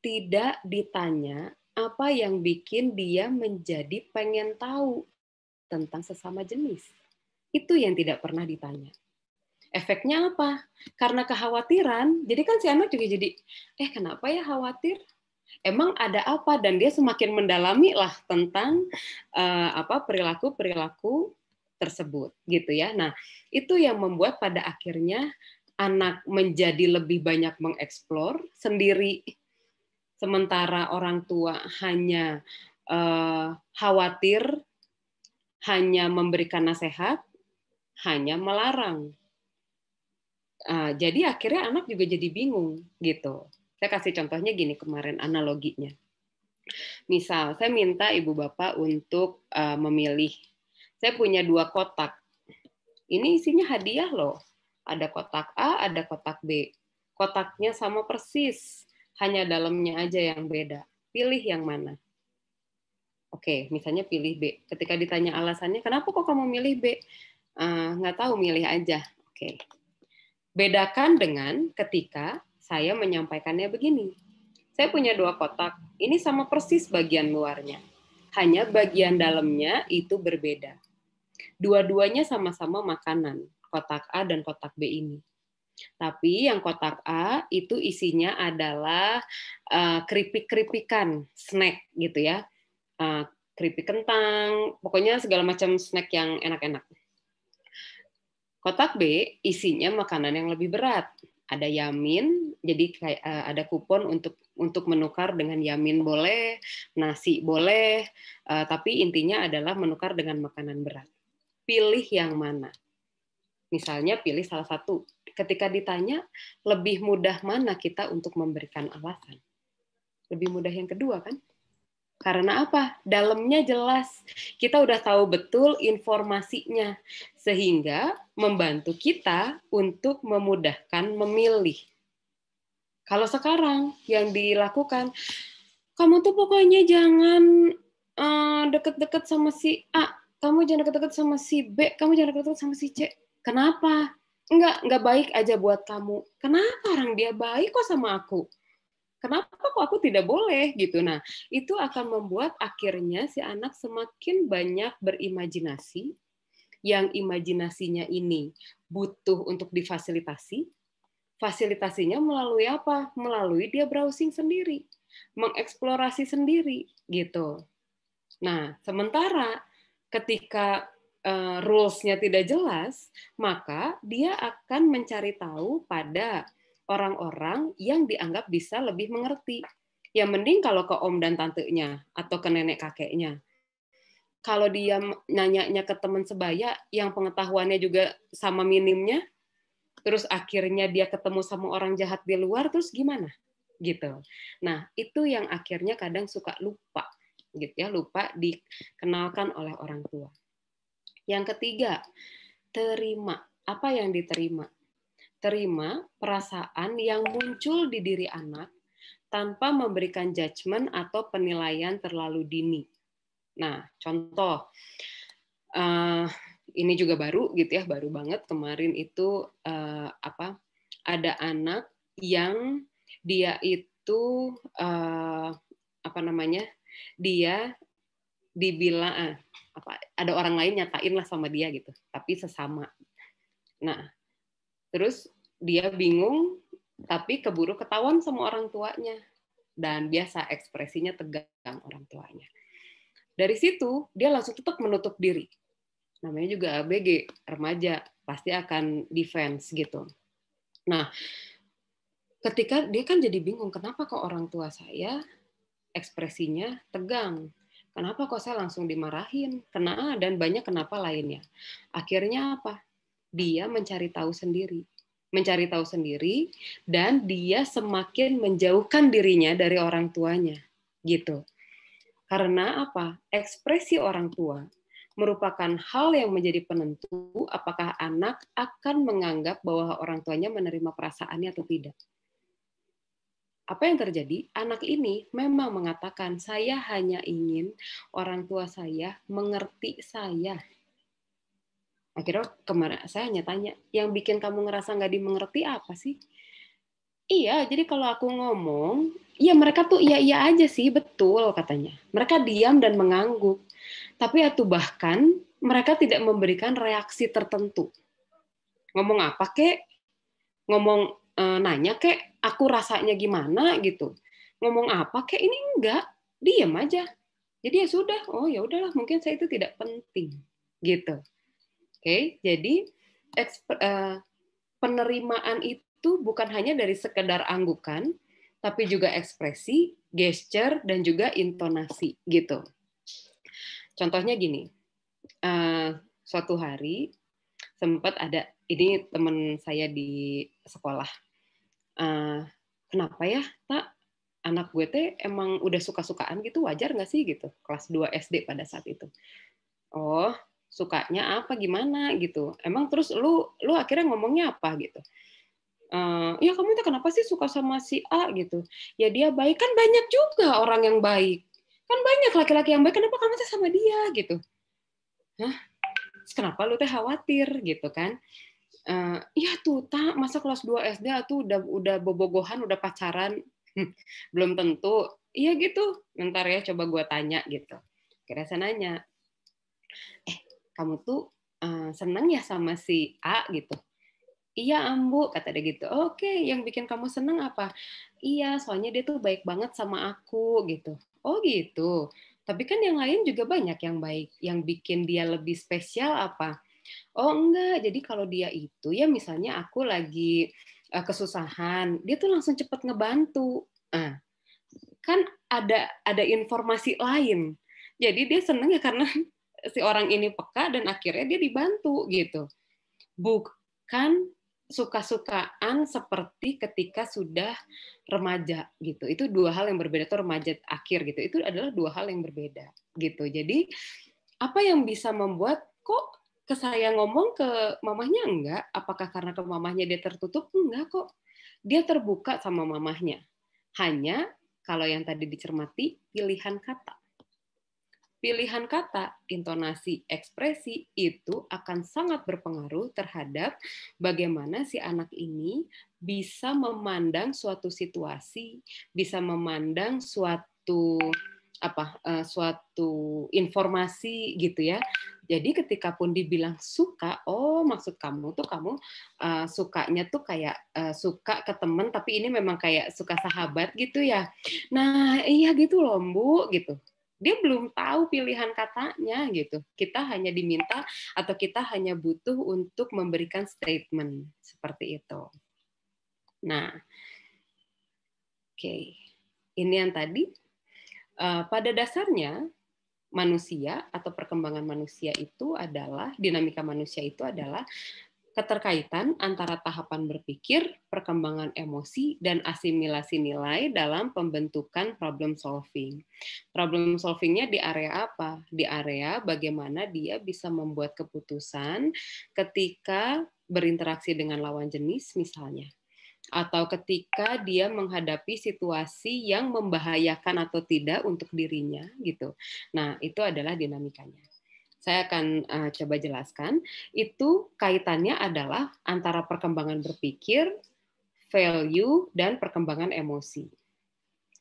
B: tidak ditanya apa yang bikin dia menjadi pengen tahu tentang sesama jenis. Itu yang tidak pernah ditanya. Efeknya apa? Karena kekhawatiran, jadi kan si anak juga jadi, kenapa ya khawatir? Emang ada apa? Dan dia semakin mendalami lah tentang perilaku-perilaku tersebut, gitu ya. Nah, itu yang membuat pada akhirnya anak menjadi lebih banyak mengeksplor sendiri, sementara orang tua hanya khawatir, hanya memberikan nasihat, hanya melarang. Jadi akhirnya anak juga jadi bingung gitu. Saya kasih contohnya gini kemarin analoginya. Misal saya minta ibu bapak untuk memilih. Saya punya 2 kotak. Ini isinya hadiah loh. Ada kotak A, ada kotak B. Kotaknya sama persis, hanya dalamnya aja yang beda. Pilih yang mana? Oke, misalnya pilih B. Ketika ditanya alasannya, kenapa kok kamu milih B? Nggak tahu, milih aja. Oke. Bedakan dengan ketika saya menyampaikannya begini. Saya punya 2 kotak. Ini sama persis bagian luarnya. Hanya bagian dalamnya itu berbeda. Dua-duanya sama-sama makanan, kotak A dan kotak B ini. Tapi yang kotak A itu isinya adalah keripik-keripikan, snack gitu ya. Keripik kentang, pokoknya segala macam snack yang enak-enak. Kotak B isinya makanan yang lebih berat. Ada yamin, jadi kayak ada kupon untuk menukar dengan yamin boleh, nasi boleh, tapi intinya adalah menukar dengan makanan berat. Pilih yang mana? Misalnya pilih salah satu. Ketika ditanya, lebih mudah mana kita untuk memberikan alasan? Lebih mudah yang kedua kan? Karena apa? Dalamnya jelas. Kita udah tahu betul informasinya. Sehingga membantu kita untuk memudahkan memilih. Kalau sekarang yang dilakukan, kamu tuh pokoknya jangan deket-deket sama si A, kamu jangan deket-deket sama si B, kamu jangan deket-deket sama si C. Kenapa? Enggak baik aja buat kamu. Kenapa orang dia baik kok sama aku? Kenapa kok aku tidak boleh gitu? Nah, itu akan membuat akhirnya si anak semakin banyak berimajinasi, yang imajinasinya ini butuh untuk difasilitasi. Fasilitasinya melalui apa? Melalui dia browsing sendiri, mengeksplorasi sendiri gitu. Nah, sementara ketika rules-nya tidak jelas, maka dia akan mencari tahu pada orang-orang yang dianggap bisa lebih mengerti. Ya mending kalau ke om dan tantenya atau ke nenek kakeknya. Kalau dia nanyanya ke teman sebaya yang pengetahuannya juga sama minimnya, terus akhirnya dia ketemu sama orang jahat di luar, terus gimana? Gitu. Nah, itu yang akhirnya kadang suka lupa, gitu ya, lupa dikenalkan oleh orang tua. Yang ketiga, terima. Apa yang diterima? Terima perasaan yang muncul di diri anak tanpa memberikan judgement atau penilaian terlalu dini. Nah, contoh, ini juga baru gitu ya, baru banget kemarin itu ada anak yang dia itu dia dibilang ada orang lain nyatain lah sama dia gitu, tapi sesama. Nah, terus dia bingung, tapi keburu ketahuan sama orang tuanya. Dan biasa ekspresinya tegang orang tuanya. Dari situ, dia langsung tetap menutup diri. Namanya juga ABG, remaja, pasti akan defense gitu. Nah, ketika dia kan jadi bingung, kenapa kok orang tua saya ekspresinya tegang? Kenapa kok saya langsung dimarahin? Dan banyak kenapa lainnya. Akhirnya apa? Dia mencari tahu sendiri. Dan dia semakin menjauhkan dirinya dari orang tuanya. Gitu. Karena apa? Ekspresi orang tua merupakan hal yang menjadi penentu apakah anak akan menganggap bahwa orang tuanya menerima perasaannya atau tidak. Apa yang terjadi? Anak ini memang mengatakan, saya hanya ingin orang tua saya mengerti saya. Akhirnya kemarin saya hanya tanya, yang bikin kamu ngerasa nggak dimengerti apa sih? Iya, jadi kalau aku ngomong, ya mereka tuh iya-iya aja sih, betul katanya. Mereka diam dan mengangguk. Tapi itu bahkan mereka tidak memberikan reaksi tertentu. Ngomong apa kek, ngomong nanya kek, aku rasanya gimana gitu. Ngomong apa kek, ini enggak, diam aja. Jadi ya sudah, oh ya udahlah, mungkin saya itu tidak penting gitu. Oke, jadi penerimaan itu bukan hanya dari sekedar anggukan, tapi juga ekspresi, gesture, dan juga intonasi gitu. Contohnya gini, suatu hari sempat ada, ini teman saya di sekolah, kenapa ya, Tak, anak gue teh emang udah suka-sukaan gitu, wajar nggak sih gitu, kelas 2 SD pada saat itu. Oh, sukanya apa gimana gitu. Emang terus lu akhirnya ngomongnya apa gitu. Ya kamu itu kenapa sih suka sama si A gitu? Ya dia baik, kan banyak juga orang yang baik. Kan banyak laki-laki yang baik, kenapa kamu tuh sama dia gitu? Hah? Kenapa lu teh khawatir gitu kan? Ya tuh, Tak, masa kelas 2 SD tuh udah bobogohan, udah pacaran. Belum tentu. Iya gitu. Bentar ya, coba gue tanya gitu. Kira saya nanya, kamu tuh seneng ya sama si A gitu? Iya, Ambu, kata dia gitu. Oke, yang bikin kamu seneng apa? Iya, soalnya dia tuh baik banget sama aku gitu. Oh gitu. Tapi kan yang lain juga banyak yang baik. Yang bikin dia lebih spesial apa? Oh enggak, jadi kalau dia itu ya misalnya aku lagi kesusahan, dia tuh langsung cepet ngebantu. Nah, kan ada informasi lain. Jadi dia seneng ya karena si orang ini peka dan akhirnya dia dibantu gitu. Bukan suka-sukaan seperti ketika sudah remaja gitu. Itu dua hal yang berbeda, tuh remaja akhir gitu. Itu adalah dua hal yang berbeda gitu. Jadi apa yang bisa membuat kok ke saya ngomong, ke mamahnya enggak? Apakah karena ke mamahnya dia tertutup? Enggak kok. Dia terbuka sama mamahnya. Hanya kalau yang tadi dicermati pilihan kata. Pilihan kata, intonasi, ekspresi itu akan sangat berpengaruh terhadap bagaimana si anak ini bisa memandang suatu situasi, bisa memandang suatu suatu informasi gitu ya. Jadi ketika pun dibilang suka, oh maksud kamu tuh kamu sukanya tuh kayak suka ke temen, tapi ini memang kayak suka sahabat gitu ya. Nah iya gitu loh Bu gitu. Dia belum tahu pilihan katanya gitu. Kita hanya diminta atau kita hanya butuh untuk memberikan statement seperti itu. Nah, oke. Ini yang tadi. Pada dasarnya manusia atau perkembangan manusia itu adalah, dinamika manusia itu adalah keterkaitan antara tahapan berpikir, perkembangan emosi, dan asimilasi nilai dalam pembentukan problem solving. Problem solvingnya di area apa? Di area bagaimana dia bisa membuat keputusan ketika berinteraksi dengan lawan jenis misalnya. Atau ketika dia menghadapi situasi yang membahayakan atau tidak untuk dirinya gitu. Nah, itu adalah dinamikanya. Saya akan coba jelaskan. Itu kaitannya adalah antara perkembangan berpikir, value, dan perkembangan emosi.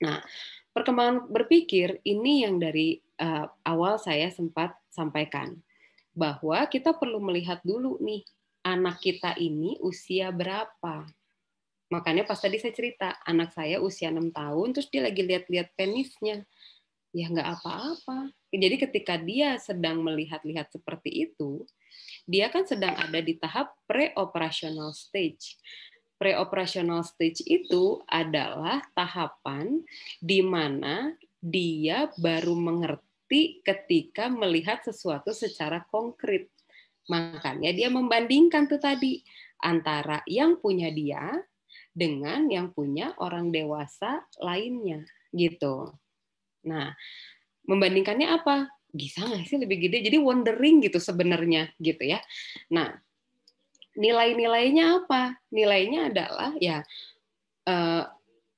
B: Nah, perkembangan berpikir ini yang dari awal saya sempat sampaikan. Bahwa kita perlu melihat dulu nih, anak kita ini usia berapa. Makanya pas tadi saya cerita, anak saya usia 6 tahun, terus dia lagi lihat-lihat penisnya. Ya nggak apa-apa. Jadi ketika dia sedang melihat-lihat seperti itu, dia kan sedang ada di tahap pre-operational stage. Pre-operational stage itu adalah tahapan di mana dia baru mengerti ketika melihat sesuatu secara konkret. Makanya dia membandingkan tuh tadi antara yang punya dia dengan yang punya orang dewasa lainnya gitu. Nah, membandingkannya apa? Bisa nggak sih lebih gede? Jadi wondering gitu sebenarnya gitu ya. Nah, nilai-nilainya apa? Nilainya adalah ya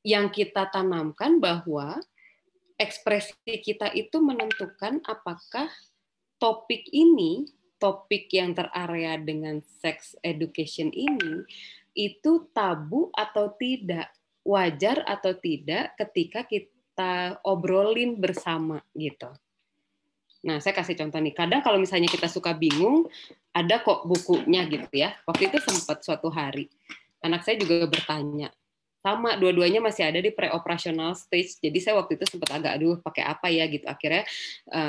B: yang kita tanamkan bahwa ekspresi kita itu menentukan apakah topik ini, topik yang terarea dengan sex education ini, itu tabu atau tidak, wajar atau tidak ketika kita obrolin bersama gitu. Nah, saya kasih contoh nih. Kadang kalau misalnya kita suka bingung, ada kok bukunya gitu ya. Waktu itu sempat suatu hari, anak saya juga bertanya. Sama, dua-duanya masih ada di pre-operational stage. Jadi saya waktu itu sempat agak, aduh pakai apa ya gitu. Akhirnya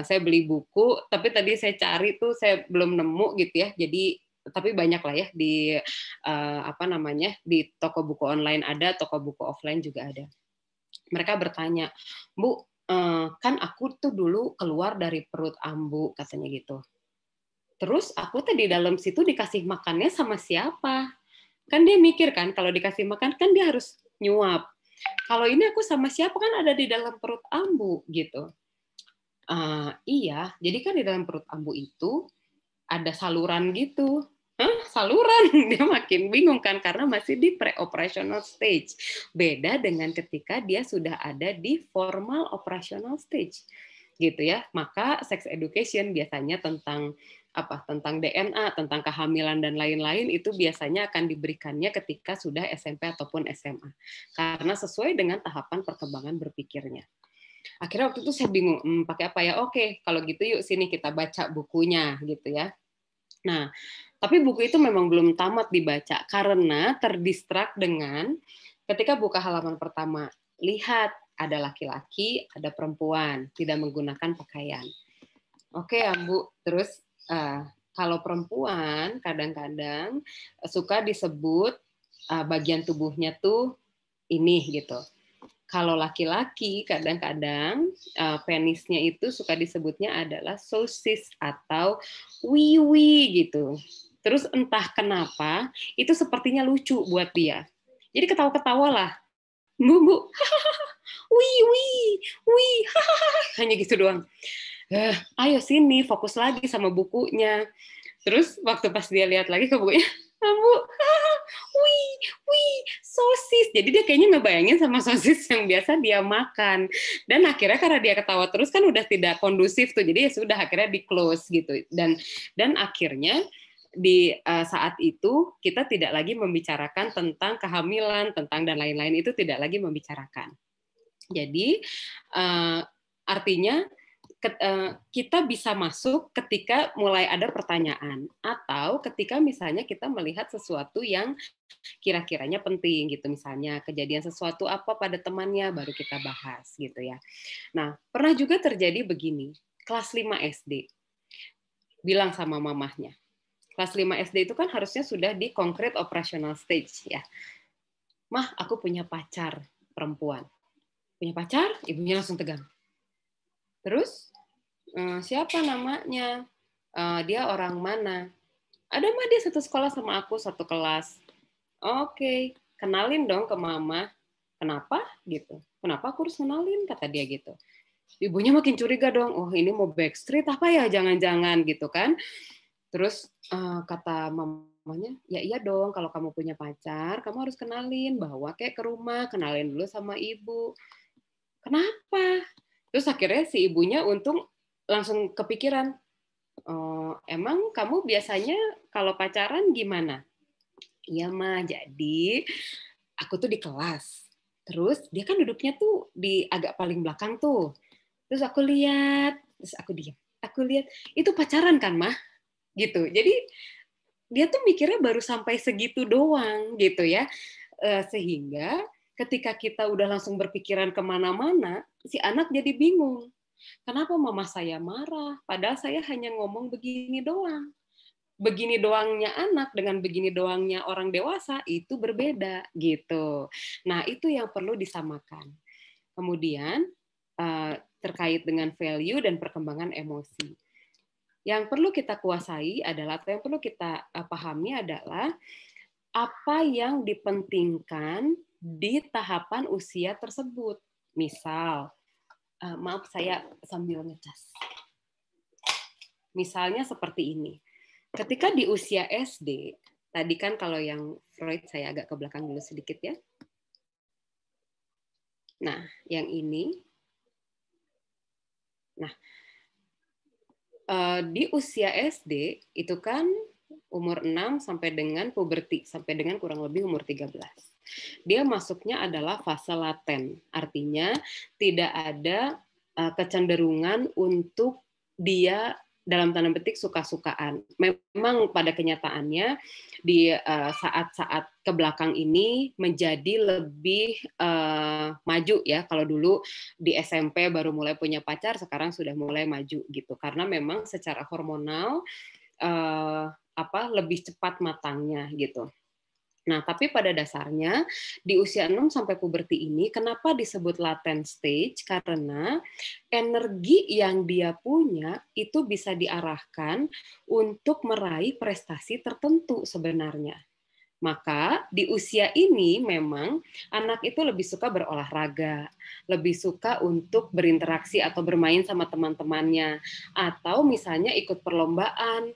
B: saya beli buku, tapi tadi saya cari tuh saya belum nemu gitu ya. Jadi tapi banyak lah ya di di toko buku online ada, toko buku offline juga ada. Mereka bertanya, Bu, kan aku tuh dulu keluar dari perut ambu, katanya gitu. Terus aku tuh di dalam situ dikasih makannya sama siapa? Kan dia mikir kan, kalau dikasih makan kan dia harus nyuap. Kalau ini aku sama siapa, kan ada di dalam perut ambu gitu. Iya, jadi kan di dalam perut ambu itu ada saluran gitu. Hah, saluran? Dia makin bingung kan karena masih di pre-operational stage. Beda dengan ketika dia sudah ada di formal operational stage. Gitu ya. Maka sex education biasanya tentang tentang DNA, tentang kehamilan dan lain-lain itu biasanya akan diberikannya ketika sudah SMP ataupun SMA. Karena sesuai dengan tahapan perkembangan berpikirnya. Akhirnya waktu itu saya bingung, pakai apa ya? Oke, kalau gitu yuk sini kita baca bukunya gitu ya. Nah, tapi buku itu memang belum tamat dibaca karena terdistrak dengan ketika buka halaman pertama, lihat ada laki-laki, ada perempuan, tidak menggunakan pakaian. Oke, Ambu. Terus kalau perempuan kadang-kadang suka disebut bagian tubuhnya tuh ini gitu. Kalau laki-laki kadang-kadang penisnya itu suka disebutnya adalah sosis atau wiwi gitu. Terus entah kenapa itu sepertinya lucu buat dia. Jadi ketawa-ketawa lah. Bu, wiwi, wih, hanya gitu doang. Ayo sini, fokus lagi sama bukunya. Terus waktu pas dia lihat lagi ke bukunya, Bu, wih, sosis. Jadi dia kayaknya ngebayangin sama sosis yang biasa dia makan. Dan akhirnya karena dia ketawa terus kan udah tidak kondusif tuh. Jadi ya sudah akhirnya di close gitu. Dan akhirnya di saat itu kita tidak lagi membicarakan tentang kehamilan, tentang dan lain-lain, itu tidak lagi membicarakan. Jadi artinya kita bisa masuk ketika mulai ada pertanyaan atau ketika misalnya kita melihat sesuatu yang kira-kiranya penting gitu, misalnya kejadian sesuatu apa pada temannya baru kita bahas gitu ya. Nah, pernah juga terjadi begini, kelas 5 SD bilang sama mamahnya. Kelas 5 SD itu kan harusnya sudah di concrete operational stage ya. Mah, aku punya pacar perempuan. Punya pacar? Ibunya langsung tegang. Terus siapa namanya? Dia orang mana? Ada mah, dia satu sekolah sama aku, satu kelas. Oke, kenalin dong ke mama. Kenapa? Gitu. Kenapa aku harus kenalin? Kata dia gitu. Ibunya makin curiga dong. Oh, ini mau backstreet apa ya? Jangan-jangan gitu kan. Terus kata mamanya, ya iya dong, kalau kamu punya pacar, kamu harus kenalin, bawa kayak ke rumah, kenalin dulu sama ibu. Kenapa? Terus akhirnya si ibunya untung langsung kepikiran, emang kamu biasanya kalau pacaran gimana? Iya mah, jadi aku tuh di kelas. Terus dia kan duduknya tuh di agak paling belakang tuh. Terus aku lihat, terus aku diam. Aku lihat, itu pacaran kan mah? Gitu. Jadi dia tuh mikirnya baru sampai segitu doang gitu ya. Sehingga ketika kita udah langsung berpikiran kemana-mana, si anak jadi bingung. Kenapa mama saya marah? Padahal saya hanya ngomong begini doang. Begini doangnya anak dengan begini doangnya orang dewasa itu berbeda gitu. Nah, itu yang perlu disamakan. Kemudian terkait dengan value dan perkembangan emosi. Yang perlu kita kuasai adalah, atau yang perlu kita pahami adalah apa yang dipentingkan di tahapan usia tersebut. Misal, maaf saya sambil ngecas. Misalnya seperti ini. Ketika di usia SD, tadi kan kalau yang Freud saya agak ke belakang dulu sedikit ya. Nah, yang ini. Nah, di usia SD itu kan umur 6 sampai dengan puberti, sampai dengan kurang lebih umur 13. Dia masuknya adalah fase laten, artinya tidak ada kecenderungan untuk dia dalam tanda petik suka-sukaan. Memang pada kenyataannya di saat-saat kebelakang ini menjadi lebih maju ya. Kalau dulu di SMP baru mulai punya pacar, sekarang sudah mulai maju gitu. Karena memang secara hormonal lebih cepat matangnya gitu. Nah, tapi pada dasarnya di usia 6 sampai puberti ini kenapa disebut latent stage? Karena energi yang dia punya itu bisa diarahkan untuk meraih prestasi tertentu sebenarnya. Maka di usia ini memang anak itu lebih suka berolahraga, lebih suka untuk berinteraksi atau bermain sama teman-temannya, atau misalnya ikut perlombaan,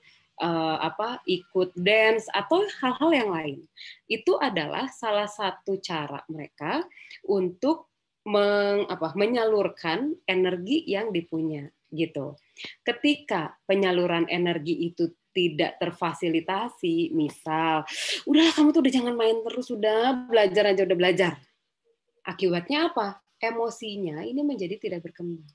B: ikut dance atau hal-hal yang lain. Itu adalah salah satu cara mereka untuk menyalurkan energi yang dipunya gitu. Ketika penyaluran energi itu tidak terfasilitasi, misal, udahlah kamu tuh udah jangan main terus, udah belajar aja, udah belajar. Akibatnya apa? Emosinya ini menjadi tidak berkembang.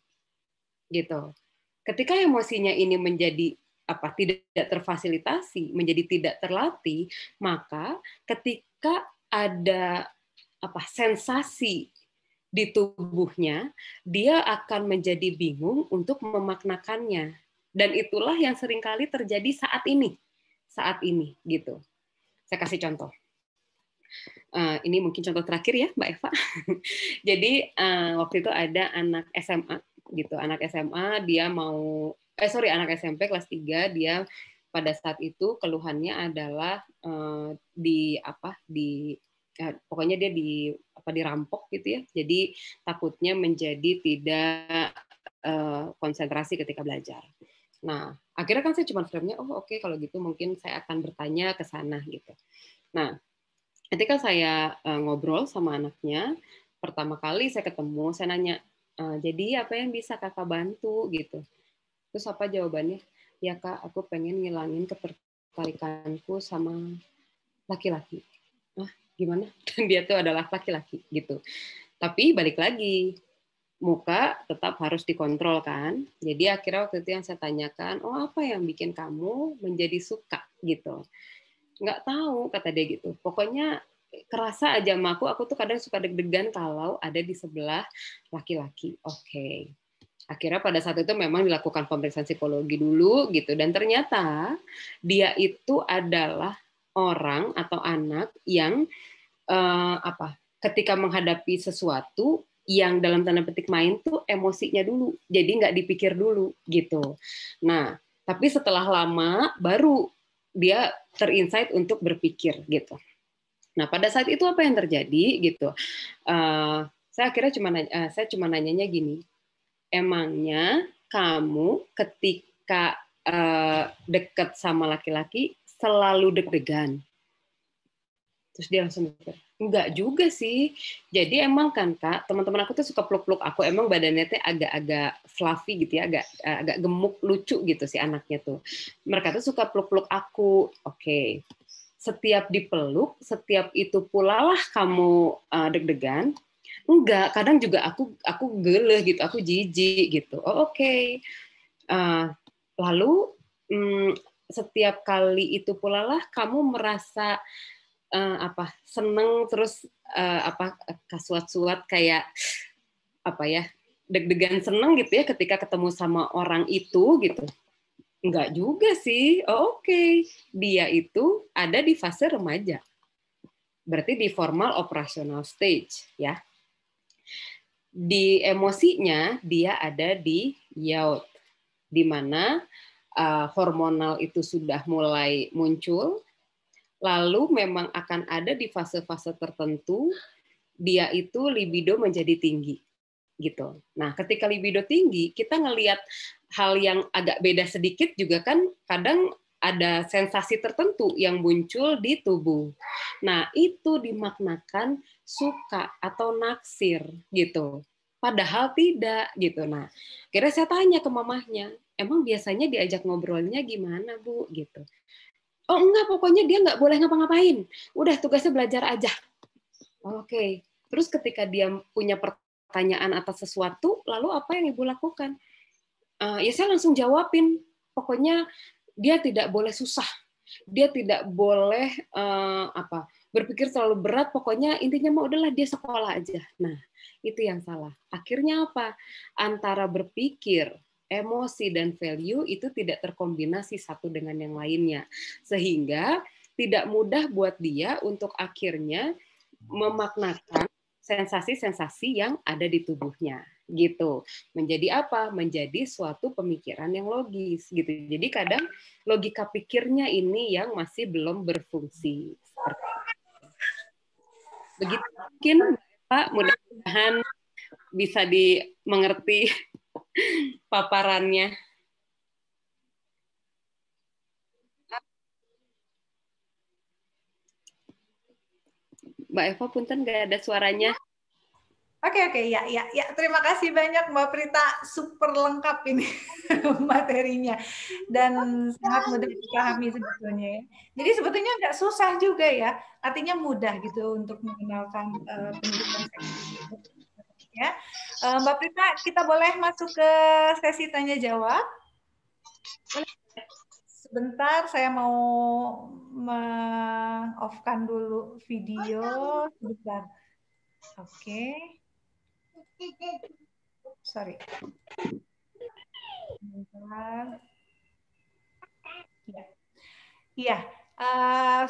B: Gitu. Ketika emosinya ini menjadi tidak terfasilitasi, menjadi tidak terlatih, maka ketika ada sensasi di tubuhnya, dia akan menjadi bingung untuk memaknakannya. Dan itulah yang seringkali terjadi saat ini gitu. Saya kasih contoh. Ini mungkin contoh terakhir ya, Mbak Eva. Jadi waktu itu ada anak SMA gitu, anak SMA dia anak SMP kelas 3, dia pada saat itu keluhannya adalah pokoknya dia dirampok gitu ya. Jadi takutnya menjadi tidak konsentrasi ketika belajar. Nah, akhirnya kan saya cuma filmnya, oke, kalau gitu mungkin saya akan bertanya ke sana gitu. Nah, ketika saya ngobrol sama anaknya, pertama kali saya ketemu, saya nanya, jadi apa yang bisa kakak bantu gitu. Terus apa jawabannya? Ya kak, aku pengen ngilangin ketertarikanku sama laki-laki. Gimana? Dia tuh adalah laki-laki gitu. Tapi balik lagi, muka tetap harus dikontrol kan. Jadi akhirnya waktu itu yang saya tanyakan, apa yang bikin kamu menjadi suka gitu? Nggak tahu, kata dia gitu. Pokoknya kerasa aja sama aku tuh kadang suka deg-degan kalau ada di sebelah laki-laki. Oke. Akhirnya pada saat itu memang dilakukan pemeriksaan psikologi dulu gitu, dan ternyata dia itu adalah orang atau anak yang ketika menghadapi sesuatu yang dalam tanda petik main tuh emosinya dulu, jadi nggak dipikir dulu gitu. Nah, tapi setelah lama baru dia terinsight untuk berpikir gitu. Nah, pada saat itu apa yang terjadi gitu? Saya akhirnya cuma nanyanya gini, emangnya kamu ketika dekat sama laki-laki selalu deg-degan? Terus dia langsung mikir, enggak juga sih. Jadi emang kan Kak, teman-teman aku tuh suka peluk-peluk aku. Emang badannya tuh agak-agak fluffy gitu ya, agak gemuk, lucu gitu si anaknya tuh. Mereka tuh suka peluk-peluk aku. Oke. Setiap dipeluk, setiap itu pula lah kamu deg-degan. Enggak, kadang juga aku geleh gitu, aku jijik gitu. Oke. Lalu setiap kali itu pula lah kamu merasa seneng, terus kasuat-suat kayak deg-degan seneng gitu ya ketika ketemu sama orang itu gitu. Enggak juga sih. Oke. Dia itu ada di fase remaja. Berarti di formal operational stage ya. Di emosinya dia ada di youth, di mana hormonal itu sudah mulai muncul. Lalu memang akan ada di fase-fase tertentu dia itu libido menjadi tinggi gitu. Nah, ketika libido tinggi, kita ngelihat hal yang agak beda sedikit juga kan kadang ada sensasi tertentu yang muncul di tubuh. Nah, itu dimaknakan suka atau naksir gitu. Padahal tidak gitu. Nah, akhirnya saya tanya ke mamahnya, emang biasanya diajak ngobrolnya gimana, Bu? Gitu. Oh enggak, pokoknya dia nggak boleh ngapa-ngapain. Udah tugasnya belajar aja. Oke. Terus ketika dia punya pertanyaan atas sesuatu, lalu apa yang ibu lakukan? Ya saya langsung jawabin. Pokoknya dia tidak boleh susah. Dia tidak boleh berpikir terlalu berat. Pokoknya intinya mau udahlah dia sekolah aja. Nah itu yang salah. Akhirnya apa? Antara berpikir, emosi dan value itu tidak terkombinasi satu dengan yang lainnya, sehingga tidak mudah buat dia untuk akhirnya memaknakan sensasi-sensasi yang ada di tubuhnya gitu. Menjadi apa? Menjadi suatu pemikiran yang logis gitu. Jadi kadang logika pikirnya ini yang masih belum berfungsi. Begitu mungkin Pak, mudah-mudahan bisa dimengerti paparannya. Mbak Eva, punten nggak ada suaranya.
A: Oke, ya. Terima kasih banyak Mbak Prita, super lengkap ini materinya dan sangat mudah dipahami sebetulnya ya. Jadi sebetulnya nggak susah juga ya, artinya mudah gitu untuk mengenalkan pendidikan seks. Ya, Mbak Prita, kita boleh masuk ke sesi tanya jawab. Sebentar, saya mau off-kan dulu video sebentar. Oke. Sorry. Sebentar. Iya,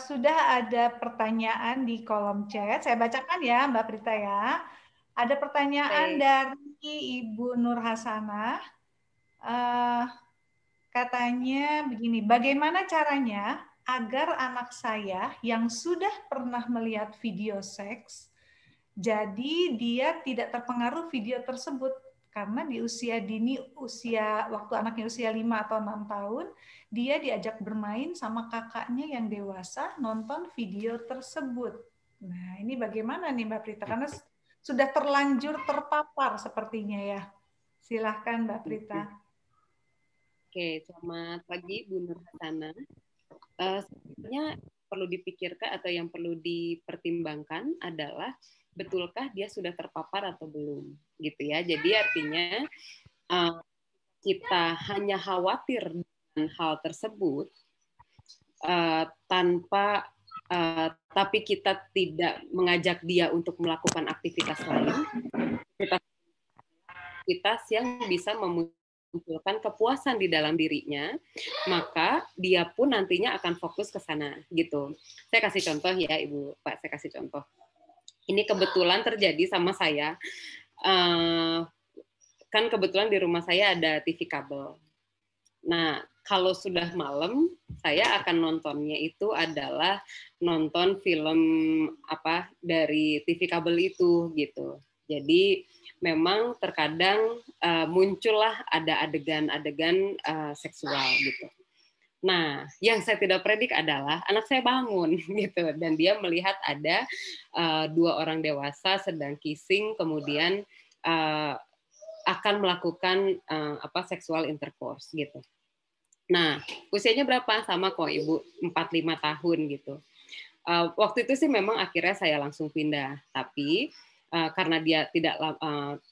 A: sudah ada pertanyaan di kolom chat. Saya bacakan ya, Mbak Prita ya. Ada pertanyaan dari Ibu Nur Hasanah. Katanya begini, bagaimana caranya agar anak saya yang sudah pernah melihat video seks, jadi dia tidak terpengaruh video tersebut? Karena di usia dini, waktu anaknya usia 5 atau 6 tahun, dia diajak bermain sama kakaknya yang dewasa nonton video tersebut. Nah, ini bagaimana nih Mbak Prita? Karena sudah terlanjur terpapar sepertinya ya. Silahkan Mbak Prita.
B: Oke, selamat pagi Bu Nur Hasanah. Sebenarnya perlu dipikirkan atau yang perlu dipertimbangkan adalah betulkah dia sudah terpapar atau belum, gitu ya. Jadi artinya kita hanya khawatir dengan hal tersebut tapi kita tidak mengajak dia untuk melakukan aktivitas lain, aktivitas yang bisa memunculkan kepuasan di dalam dirinya, maka dia pun nantinya akan fokus ke sana gitu. Saya kasih contoh ya Ibu, Pak, saya kasih contoh. Ini kebetulan terjadi sama saya. Kan kebetulan di rumah saya ada TV kabel. Nah, kalau sudah malam, saya akan nontonnya itu adalah nonton film dari TV kabel itu gitu. Jadi memang terkadang muncullah ada adegan-adegan seksual gitu. Nah, yang saya tidak predik adalah anak saya bangun gitu dan dia melihat ada 2 orang dewasa sedang kissing, kemudian akan melakukan seksual intercourse gitu. Nah, usianya berapa? Sama kok Ibu, 4-5 tahun gitu. Waktu itu sih memang akhirnya saya langsung pindah, tapi karena dia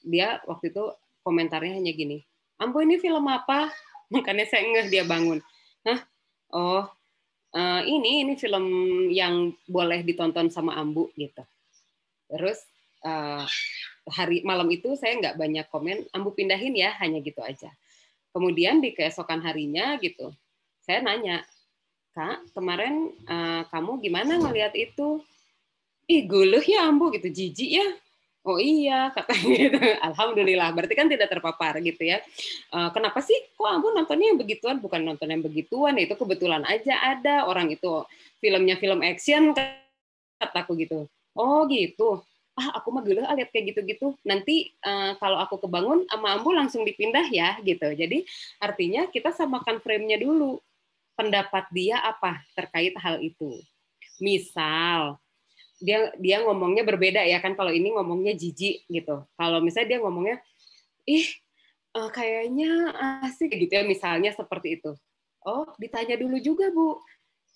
B: dia waktu itu komentarnya hanya gini, "Ambo ini film apa?" Makanya saya ngeh dia bangun. Hah? Oh, ini film yang boleh ditonton sama Ambu gitu. Terus malam itu saya nggak banyak komen, Ambu pindahin ya, hanya gitu aja. Kemudian di keesokan harinya gitu, saya nanya, Kak, kemarin kamu gimana ngelihat itu? Ih, guluh ya Ambu gitu, jijik ya. Oh iya, katanya gitu. Alhamdulillah, berarti kan tidak terpapar gitu ya. Kenapa sih kok Ambu nontonnya yang begituan? Bukan nonton yang begituan, itu kebetulan aja ada orang itu filmnya film action, kataku gitu. Oh gitu. Aku mah guluh lihat kayak gitu-gitu. Nanti kalau aku kebangun sama Ambu langsung dipindah ya gitu. Jadi artinya kita samakan frame-nya dulu. Pendapat dia apa terkait hal itu. Misal dia ngomongnya berbeda ya kan, kalau ini ngomongnya jijik gitu. Kalau misalnya dia ngomongnya kayaknya asik gitu ya, misalnya seperti itu. Oh, ditanya dulu juga Bu.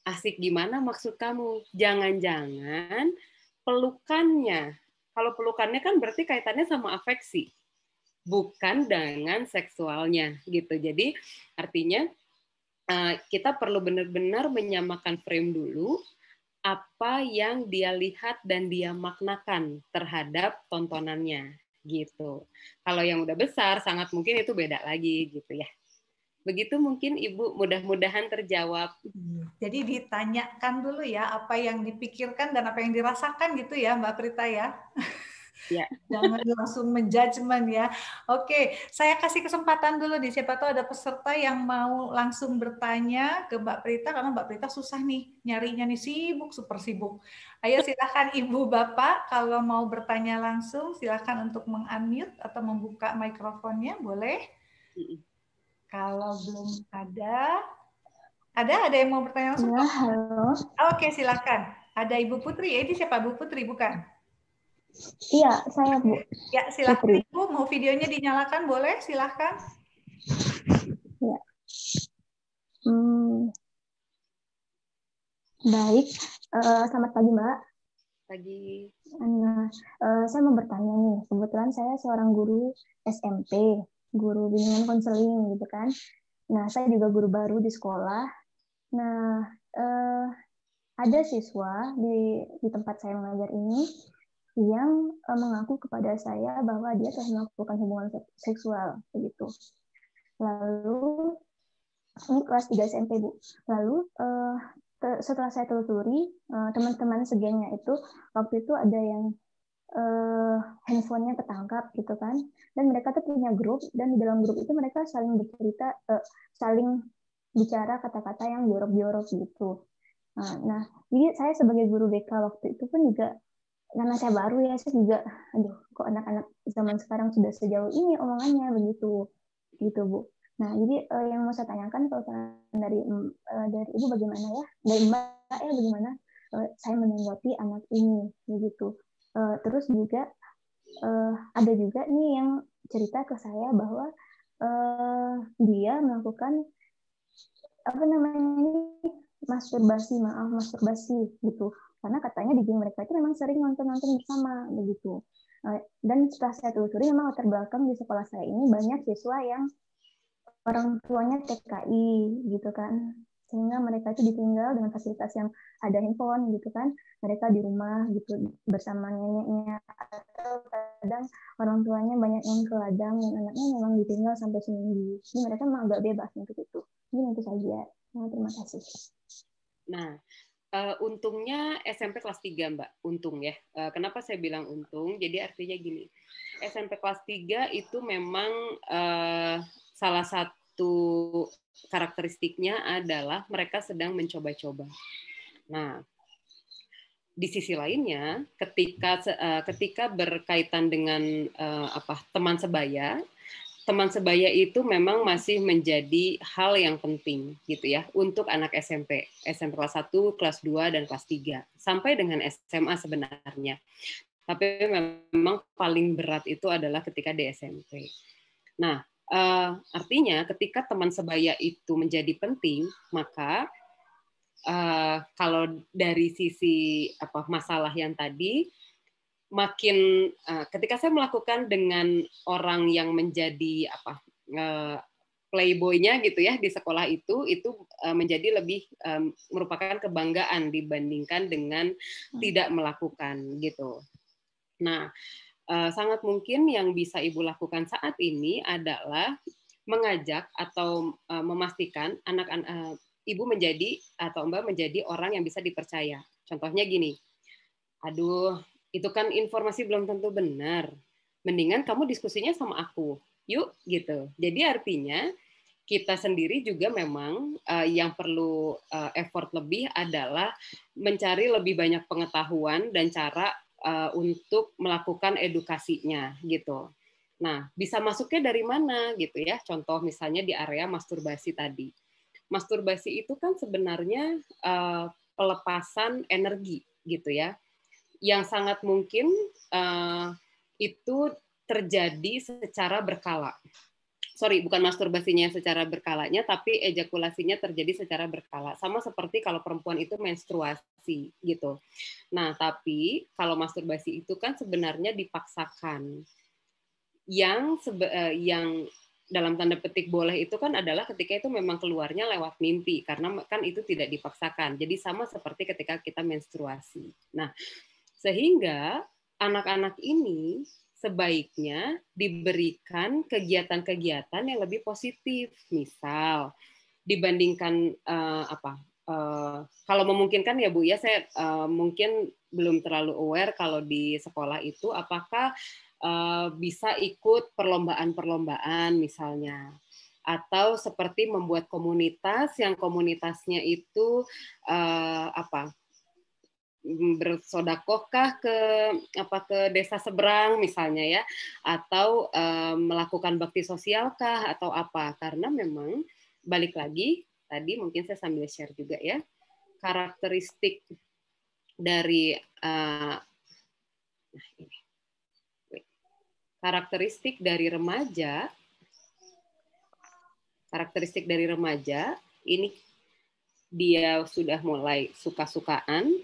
B: Asik gimana maksud kamu? Jangan-jangan pelukannya. Kalau pelukannya kan berarti kaitannya sama afeksi, bukan dengan seksualnya gitu. Jadi artinya kita perlu benar-benar menyamakan frame dulu apa yang dia lihat dan dia maknakan terhadap tontonannya gitu. Kalau yang udah besar sangat mungkin itu beda lagi gitu ya. Begitu mungkin Ibu, mudah-mudahan terjawab.
A: Jadi ditanyakan dulu ya apa yang dipikirkan dan apa yang dirasakan gitu ya Mbak Prita ya.
B: Ya.
A: Jangan langsung menjudgment ya. Oke, saya kasih kesempatan dulu di siapa tahu ada peserta yang mau langsung bertanya ke Mbak Prita karena Mbak Prita susah nih nyarinya nih, sibuk, super sibuk. Ayo silakan Ibu Bapak kalau mau bertanya langsung silakan untuk meng-unmute atau membuka mikrofonnya, boleh? Kalau belum ada yang mau bertanya langsung?
C: Ya, halo.
A: Oke, silakan. Ada Ibu Putri, ini siapa Bu Putri bukan?
C: Iya, saya Bu.
A: Ya, silakan
C: Putri.
A: Ibu, mau videonya dinyalakan boleh? Silakan.
C: Ya. Baik, selamat pagi Mbak.
B: Pagi.
C: Nah, saya mau bertanya nih, kebetulan saya seorang guru SMP, guru bimbingan konseling gitu kan. Nah, saya juga guru baru di sekolah. Nah, ada siswa di tempat saya mengajar ini yang mengaku kepada saya bahwa dia telah melakukan hubungan seksual begitu. Lalu ini kelas 3 SMP Bu. Lalu setelah saya telusuri teman-teman segengnya itu waktu itu ada yang handphonenya ketangkap gitu kan, dan mereka tuh punya grup dan di dalam grup itu mereka saling bercerita, saling bicara kata-kata yang jorok-jorok gitu. Nah, jadi saya sebagai guru BK waktu itu pun juga, karena saya baru ya, saya juga, aduh, kok anak-anak zaman sekarang sudah sejauh ini omongannya begitu, gitu Bu. Nah, jadi yang mau saya tanyakan kalau dari Ibu bagaimana ya, dari Mbak ya bagaimana saya menanggapi anak ini, begitu. Terus juga ada juga nih yang cerita ke saya bahwa dia melakukan apa namanya ini masturbasi gitu, karena katanya di geng mereka itu memang sering nonton bersama begitu. Dan setelah saya telusuri memang latar belakang di sekolah saya ini banyak siswa yang orang tuanya TKI gitu kan, sehingga mereka itu ditinggal dengan fasilitas yang ada handphone gitu kan, mereka di rumah gitu bersama neneknya, atau kadang orang tuanya banyak yang ke ladang dan anaknya memang ditinggal sampai seminggu. Jadi mereka memang agak bebas untuk itu. Ini itu saja. Nah, terima kasih.
B: Nah, untungnya SMP kelas 3 Mbak, untung ya. Kenapa saya bilang untung? Jadi artinya gini, SMP kelas 3 itu memang salah satu karakteristiknya adalah mereka sedang mencoba-coba. Nah, di sisi lainnya, ketika berkaitan dengan teman sebaya itu memang masih menjadi hal yang penting gitu ya untuk anak SMP kelas 1, kelas 2 dan kelas 3 sampai dengan SMA sebenarnya. Tapi memang paling berat itu adalah ketika di SMP. Nah, artinya ketika teman sebaya itu menjadi penting, maka kalau dari sisi masalah yang tadi, makin ketika saya melakukan dengan orang yang menjadi playboy-nya gitu ya di sekolah itu menjadi lebih merupakan kebanggaan dibandingkan dengan tidak melakukan gitu. Nah, sangat mungkin yang bisa Ibu lakukan saat ini adalah mengajak atau memastikan anak-anak Ibu menjadi atau Mbak menjadi orang yang bisa dipercaya. Contohnya gini, aduh, itu kan informasi belum tentu benar. Mendingan kamu diskusinya sama aku, yuk gitu. Jadi artinya kita sendiri juga memang yang perlu effort lebih adalah mencari lebih banyak pengetahuan dan cara untuk melakukan edukasinya gitu. Nah, bisa masuknya dari mana gitu ya? Contoh misalnya di area masturbasi tadi. Masturbasi itu kan sebenarnya pelepasan energi gitu ya, yang sangat mungkin itu terjadi secara berkala. bukan masturbasinya secara berkalanya, tapi ejakulasinya terjadi secara berkala. Sama seperti kalau perempuan itu menstruasi gitu. Nah, tapi kalau masturbasi itu kan sebenarnya dipaksakan. Yang dalam tanda petik boleh itu kan adalah ketika itu memang keluarnya lewat mimpi, karena kan itu tidak dipaksakan. Jadi sama seperti ketika kita menstruasi. Nah, sehingga anak-anak ini sebaiknya diberikan kegiatan-kegiatan yang lebih positif. Misal dibandingkan kalau memungkinkan ya Bu ya, saya mungkin belum terlalu aware kalau di sekolah itu apakah bisa ikut perlombaan-perlombaan misalnya, atau seperti membuat komunitas yang komunitasnya itu bersodakohkah ke desa seberang misalnya ya, atau melakukan bakti sosialkah atau apa, karena memang balik lagi tadi mungkin saya sambil share juga ya, karakteristik dari karakteristik dari remaja ini, dia sudah mulai suka-sukaan,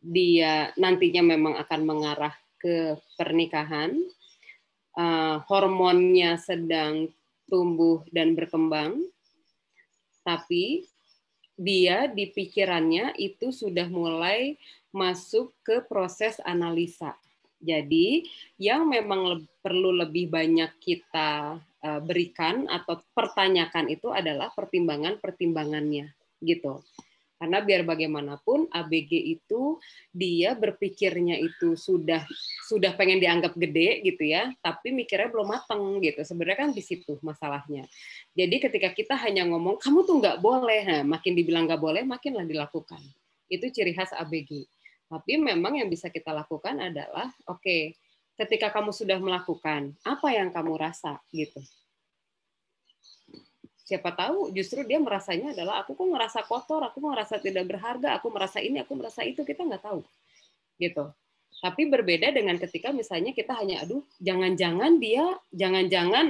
B: dia nantinya memang akan mengarah ke pernikahan, hormonnya sedang tumbuh dan berkembang, tapi dia di pikirannya itu sudah mulai masuk ke proses analisa. Jadi yang memang perlu lebih banyak kita berikan atau pertanyakan itu adalah pertimbangannya gitu. Karena biar bagaimanapun ABG itu dia berpikirnya itu sudah pengen dianggap gede gitu ya, tapi mikirnya belum matang gitu. Sebenarnya kan di situ masalahnya. Jadi ketika kita hanya ngomong kamu tuh nggak boleh, nah makin dibilang nggak boleh makinlah dilakukan. Itu ciri khas ABG. Tapi memang yang bisa kita lakukan adalah oke, ketika kamu sudah melakukan, apa yang kamu rasa gitu. Siapa tahu justru dia merasanya adalah aku kok ngerasa kotor, aku merasa tidak berharga, aku merasa ini, aku merasa itu, kita nggak tahu gitu. Tapi berbeda dengan ketika misalnya kita hanya jangan-jangan,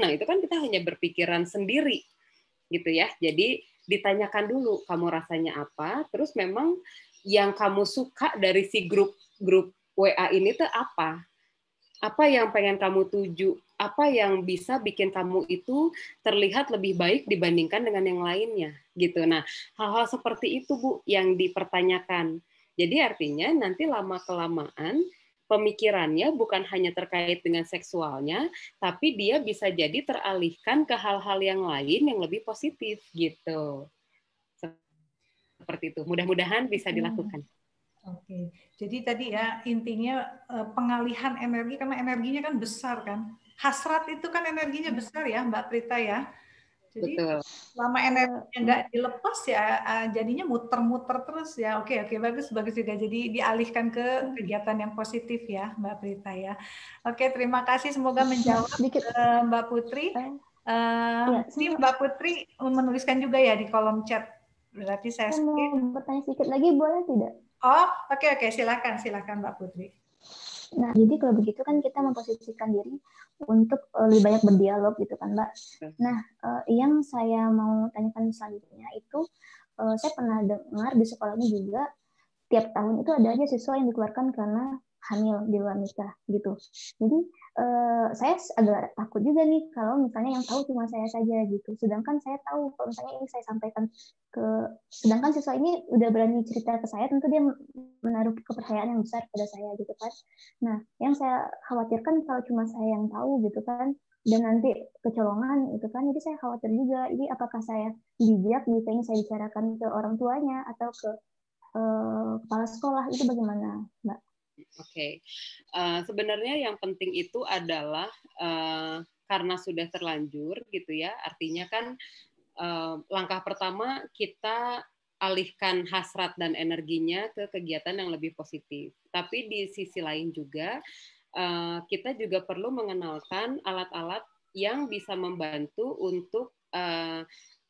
B: nah itu kan kita hanya berpikiran sendiri gitu ya. Jadi ditanyakan dulu kamu rasanya apa, terus memang yang kamu suka dari si grup WA ini tuh apa? Apa yang pengen kamu tuju? Apa yang bisa bikin kamu itu terlihat lebih baik dibandingkan dengan yang lainnya gitu. Nah, hal-hal seperti itu Bu yang dipertanyakan. Jadi artinya nanti lama-kelamaan pemikirannya bukan hanya terkait dengan seksualnya, tapi dia bisa jadi teralihkan ke hal-hal yang lain yang lebih positif gitu. Seperti itu. Mudah-mudahan bisa dilakukan.
A: Oke, jadi tadi ya intinya pengalihan energi, karena energinya kan besar kan. Hasrat itu kan energinya besar ya Mbak Prita ya. Jadi
B: betul.
A: selama energinya nggak dilepas ya jadinya muter-muter terus ya. Oke, bagus juga. Jadi dialihkan ke kegiatan yang positif ya Mbak Prita ya. Oke, terima kasih, semoga menjawab Mbak Putri. Mbak Putri menuliskan juga ya di kolom chat. Berarti saya
C: mau bertanya sedikit lagi, boleh tidak?
A: Oh, oke. Silakan Mbak Putri.
C: Nah, jadi kalau begitu kan kita memposisikan diri untuk lebih banyak berdialog gitu kan, Mbak. Nah, yang saya mau tanyakan selanjutnya itu, saya pernah dengar di sekolah ini juga tiap tahun itu ada aja siswa yang dikeluarkan karena hamil di luar nikah gitu. Jadi saya agak takut juga nih kalau misalnya yang tahu cuma saya saja gitu. Sedangkan saya tahu kalau misalnya ini saya sampaikan sedangkan siswa ini udah berani cerita ke saya, tentu dia menaruh kepercayaan yang besar pada saya gitu kan. Nah, yang saya khawatirkan kalau cuma saya yang tahu gitu kan, dan nanti kecolongan itu kan, jadi saya khawatir juga. Ini apakah saya bijak jika ini saya bicarakan ke orang tuanya atau ke kepala sekolah, itu bagaimana, Mbak?
B: Oke. Sebenarnya yang penting itu adalah karena sudah terlanjur gitu ya, artinya kan langkah pertama kita alihkan hasrat dan energinya ke kegiatan yang lebih positif. Tapi di sisi lain juga kita juga perlu mengenalkan alat-alat yang bisa membantu untuk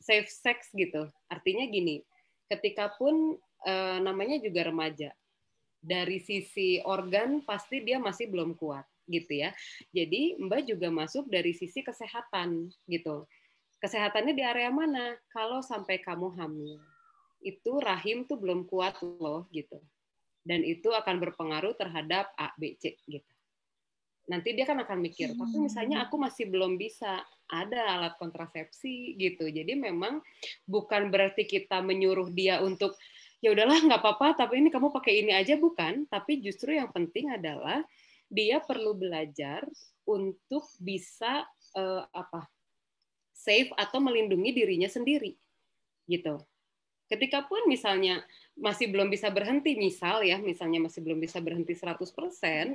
B: safe sex gitu. Artinya gini, ketika pun namanya juga remaja, dari sisi organ pasti dia masih belum kuat. gitu ya. Jadi Mbak juga masuk dari sisi kesehatan gitu. Kesehatannya di area mana? Kalau sampai kamu hamil, itu rahim tuh belum kuat loh gitu. Dan itu akan berpengaruh terhadap A, B, C gitu. Nanti dia kan akan mikir, tapi misalnya aku masih belum bisa, ada alat kontrasepsi gitu. Jadi memang bukan berarti kita menyuruh dia untuk ya udahlah nggak apa-apa, tapi ini kamu pakai ini aja, bukan. Tapi justru yang penting adalah dia perlu belajar untuk bisa safe atau melindungi dirinya sendiri gitu. Ketika pun misalnya masih belum bisa berhenti, misalnya masih belum bisa berhenti 100%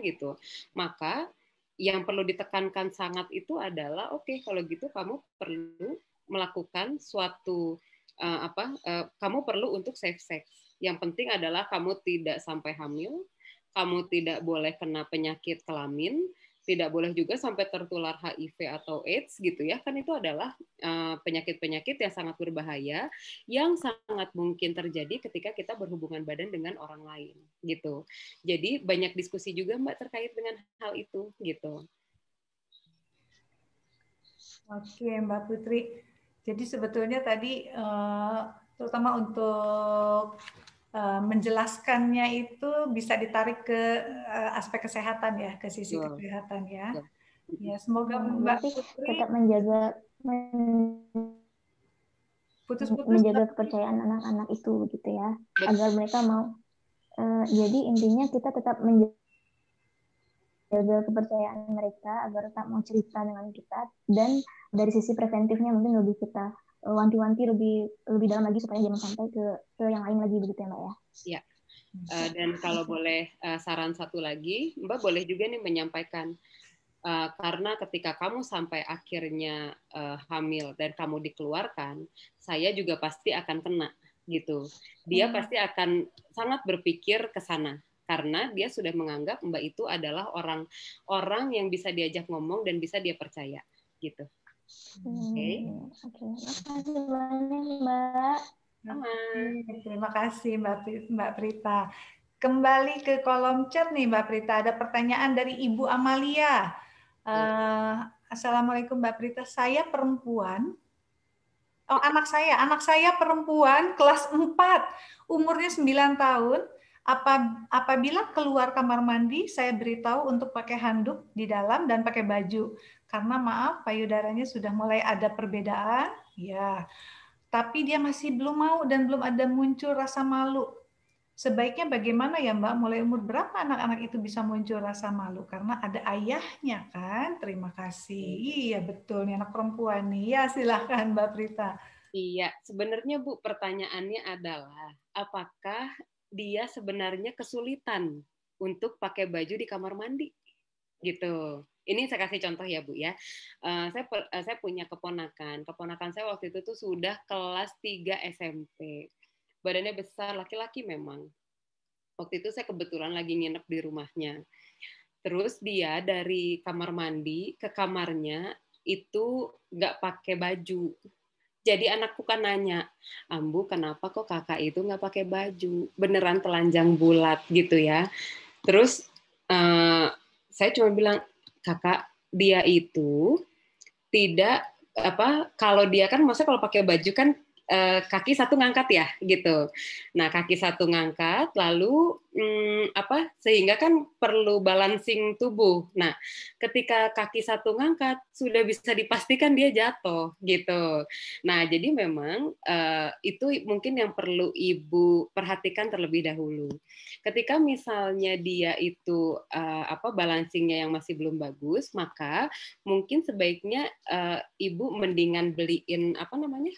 B: gitu, maka yang perlu ditekankan sangat itu adalah oke, kalau gitu kamu perlu melakukan suatu kamu perlu untuk safe sex. Yang penting adalah kamu tidak sampai hamil, kamu tidak boleh kena penyakit kelamin, tidak boleh juga sampai tertular HIV atau AIDS gitu ya, kan itu adalah penyakit-penyakit yang sangat berbahaya yang sangat mungkin terjadi ketika kita berhubungan badan dengan orang lain gitu. Jadi banyak diskusi juga Mbak terkait dengan hal itu gitu.
A: Oke Mbak Putri, jadi sebetulnya tadi terutama untuk menjelaskannya itu bisa ditarik ke aspek kesehatan ya, ke sisi kesehatan ya. Ya, semoga Mbak Putri
C: tetap menjaga kepercayaan anak-anak itu gitu ya, agar mereka mau. Jadi intinya kita tetap menjaga kepercayaan mereka agar tak mau cerita dengan kita, dan dari sisi preventifnya mungkin lebih kita wanti-wanti lebih dalam lagi supaya jangan sampai ke yang lain lagi begitu ya Mbak ya.
B: Iya. Dan kalau boleh saran satu lagi, Mbak boleh juga nih menyampaikan karena ketika kamu sampai akhirnya hamil dan kamu dikeluarkan, saya juga pasti akan kena gitu. Dia pasti akan sangat berpikir ke sana karena dia sudah menganggap Mbak itu adalah orang yang bisa diajak ngomong dan bisa dia percaya gitu. Oke.
C: Makasih banyak Mbak.
A: Terima kasih Mbak Prita. Kembali ke kolom chat nih Mbak Prita, ada pertanyaan dari Ibu Amalia. Assalamualaikum Mbak Prita, saya perempuan. Anak saya perempuan kelas 4, umurnya 9 tahun. Apabila keluar kamar mandi, saya beritahu untuk pakai handuk di dalam dan pakai baju. Karena maaf, payudaranya sudah mulai ada perbedaan. Ya, tapi dia masih belum mau dan belum ada muncul rasa malu. Sebaiknya bagaimana ya Mbak? Mulai umur berapa anak-anak itu bisa muncul rasa malu? Karena ada ayahnya kan? Terima kasih. Iya betul nih anak perempuan nih. Ya silahkan Mbak Prita.
B: Iya, sebenarnya Bu pertanyaannya adalah apakah dia sebenarnya kesulitan untuk pakai baju di kamar mandi? Gitu. Ini saya kasih contoh ya Bu ya. Saya punya keponakan saya waktu itu tuh sudah kelas 3 SMP. Badannya besar, laki-laki memang. Waktu itu saya kebetulan lagi nginep di rumahnya. Terus dia dari kamar mandi ke kamarnya itu nggak pakai baju. Jadi anakku kan nanya, Ambu kenapa kok kakak itu nggak pakai baju? Beneran telanjang bulat gitu ya. Terus saya cuma bilang, kakak dia itu tidak kalau dia kan maksudnya kalau pakai baju kan kaki satu ngangkat ya gitu. Nah kaki satu ngangkat lalu sehingga kan perlu balancing tubuh. Nah ketika kaki satu ngangkat sudah bisa dipastikan dia jatuh gitu. Nah jadi memang itu mungkin yang perlu ibu perhatikan terlebih dahulu. Ketika misalnya dia itu balancingnya yang masih belum bagus, maka mungkin sebaiknya ibu mendingan beliin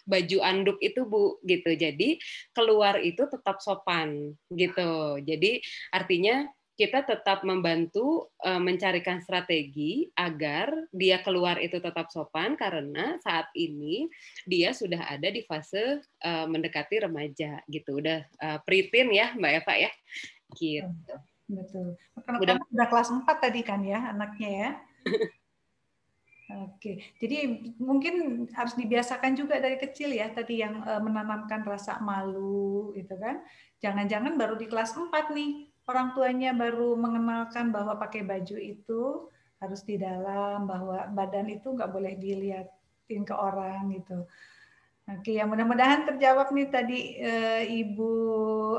B: baju anduk itu Bu gitu. Jadi keluar itu tetap sopan gitu. Jadi artinya kita tetap membantu mencarikan strategi agar dia keluar itu tetap sopan karena saat ini dia sudah ada di fase mendekati remaja gitu. Udah preteen ya Mbak Eva ya. Gitu.
A: Betul. Karena udah kelas 4 tadi kan ya anaknya ya. Oke, jadi mungkin harus dibiasakan juga dari kecil ya tadi yang menanamkan rasa malu gitu kan. Jangan-jangan baru di kelas 4 nih orang tuanya baru mengenalkan bahwa pakai baju itu harus di dalam, bahwa badan itu nggak boleh dilihatin ke orang gitu. Oke, ya mudah-mudahan terjawab nih tadi Ibu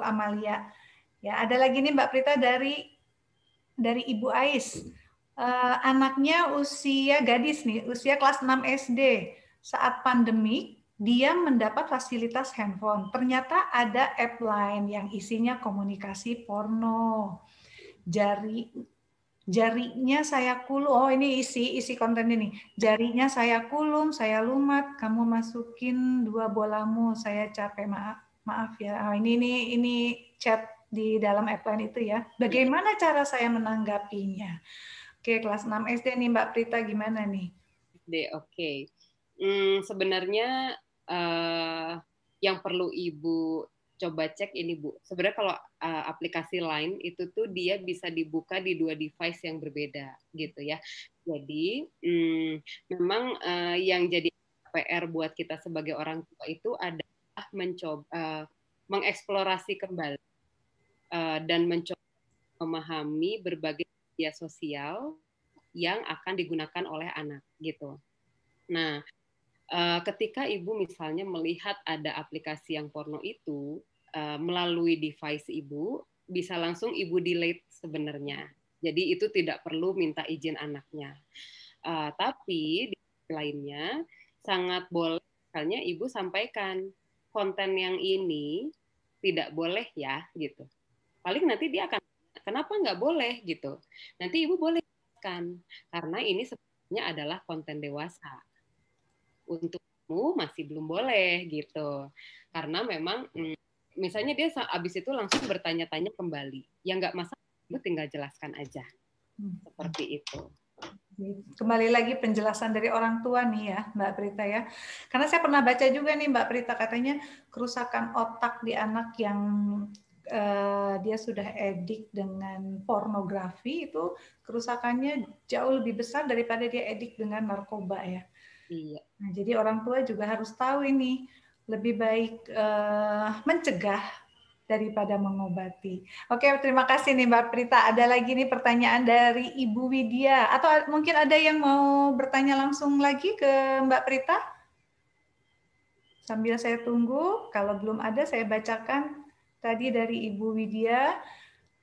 A: Amalia. Ya, ada lagi nih Mbak Prita dari Ibu Ais. Anaknya usia gadis nih, usia kelas 6 SD. Saat pandemi, dia mendapat fasilitas handphone. Ternyata ada app lain yang isinya komunikasi porno. Jarinya saya kulum. Oh, ini isi konten ini. Jarinya saya kulum, saya lumat. Kamu masukin 2 bolamu. Saya capek, maaf ya. Oh, ini chat di dalam app lain itu ya. Bagaimana cara saya menanggapinya? Oke, kelas 6 SD nih Mbak Prita, gimana nih?
B: Oke. Sebenarnya yang perlu Ibu coba cek ini Bu. Sebenarnya kalau aplikasi lain itu tuh dia bisa dibuka di 2 device yang berbeda gitu ya. Jadi memang yang jadi PR buat kita sebagai orang tua itu adalah mencoba mengeksplorasi kembali dan mencoba memahami berbagai media sosial yang akan digunakan oleh anak gitu. Nah, ketika ibu misalnya melihat ada aplikasi yang porno itu melalui device ibu, bisa langsung ibu delete sebenarnya. Jadi itu tidak perlu minta izin anaknya. Tapi di lainnya sangat boleh misalnya ibu sampaikan konten yang ini tidak boleh ya gitu. Paling nanti dia akan kenapa nggak boleh gitu. Nanti ibu boleh kan karena ini sebenarnya adalah konten dewasa. Untuk kamu masih belum boleh gitu. Karena memang misalnya dia habis itu langsung bertanya-tanya kembali. Ya nggak masalah, ibu tinggal jelaskan aja. Seperti itu.
A: Kembali lagi penjelasan dari orang tua nih ya, Mbak Prita ya. Karena saya pernah baca juga nih Mbak Prita, katanya kerusakan otak di anak yang dia sudah edik dengan pornografi itu kerusakannya jauh lebih besar daripada dia edik dengan narkoba ya.
B: Iya.
A: Nah, jadi orang tua juga harus tahu ini, lebih baik mencegah daripada mengobati. Oke, terima kasih nih Mbak Prita. Ada lagi nih pertanyaan dari Ibu Widya. Atau mungkin ada yang mau bertanya langsung lagi ke Mbak Prita? Sambil saya tunggu, kalau belum ada saya bacakan tadi dari Ibu Widya.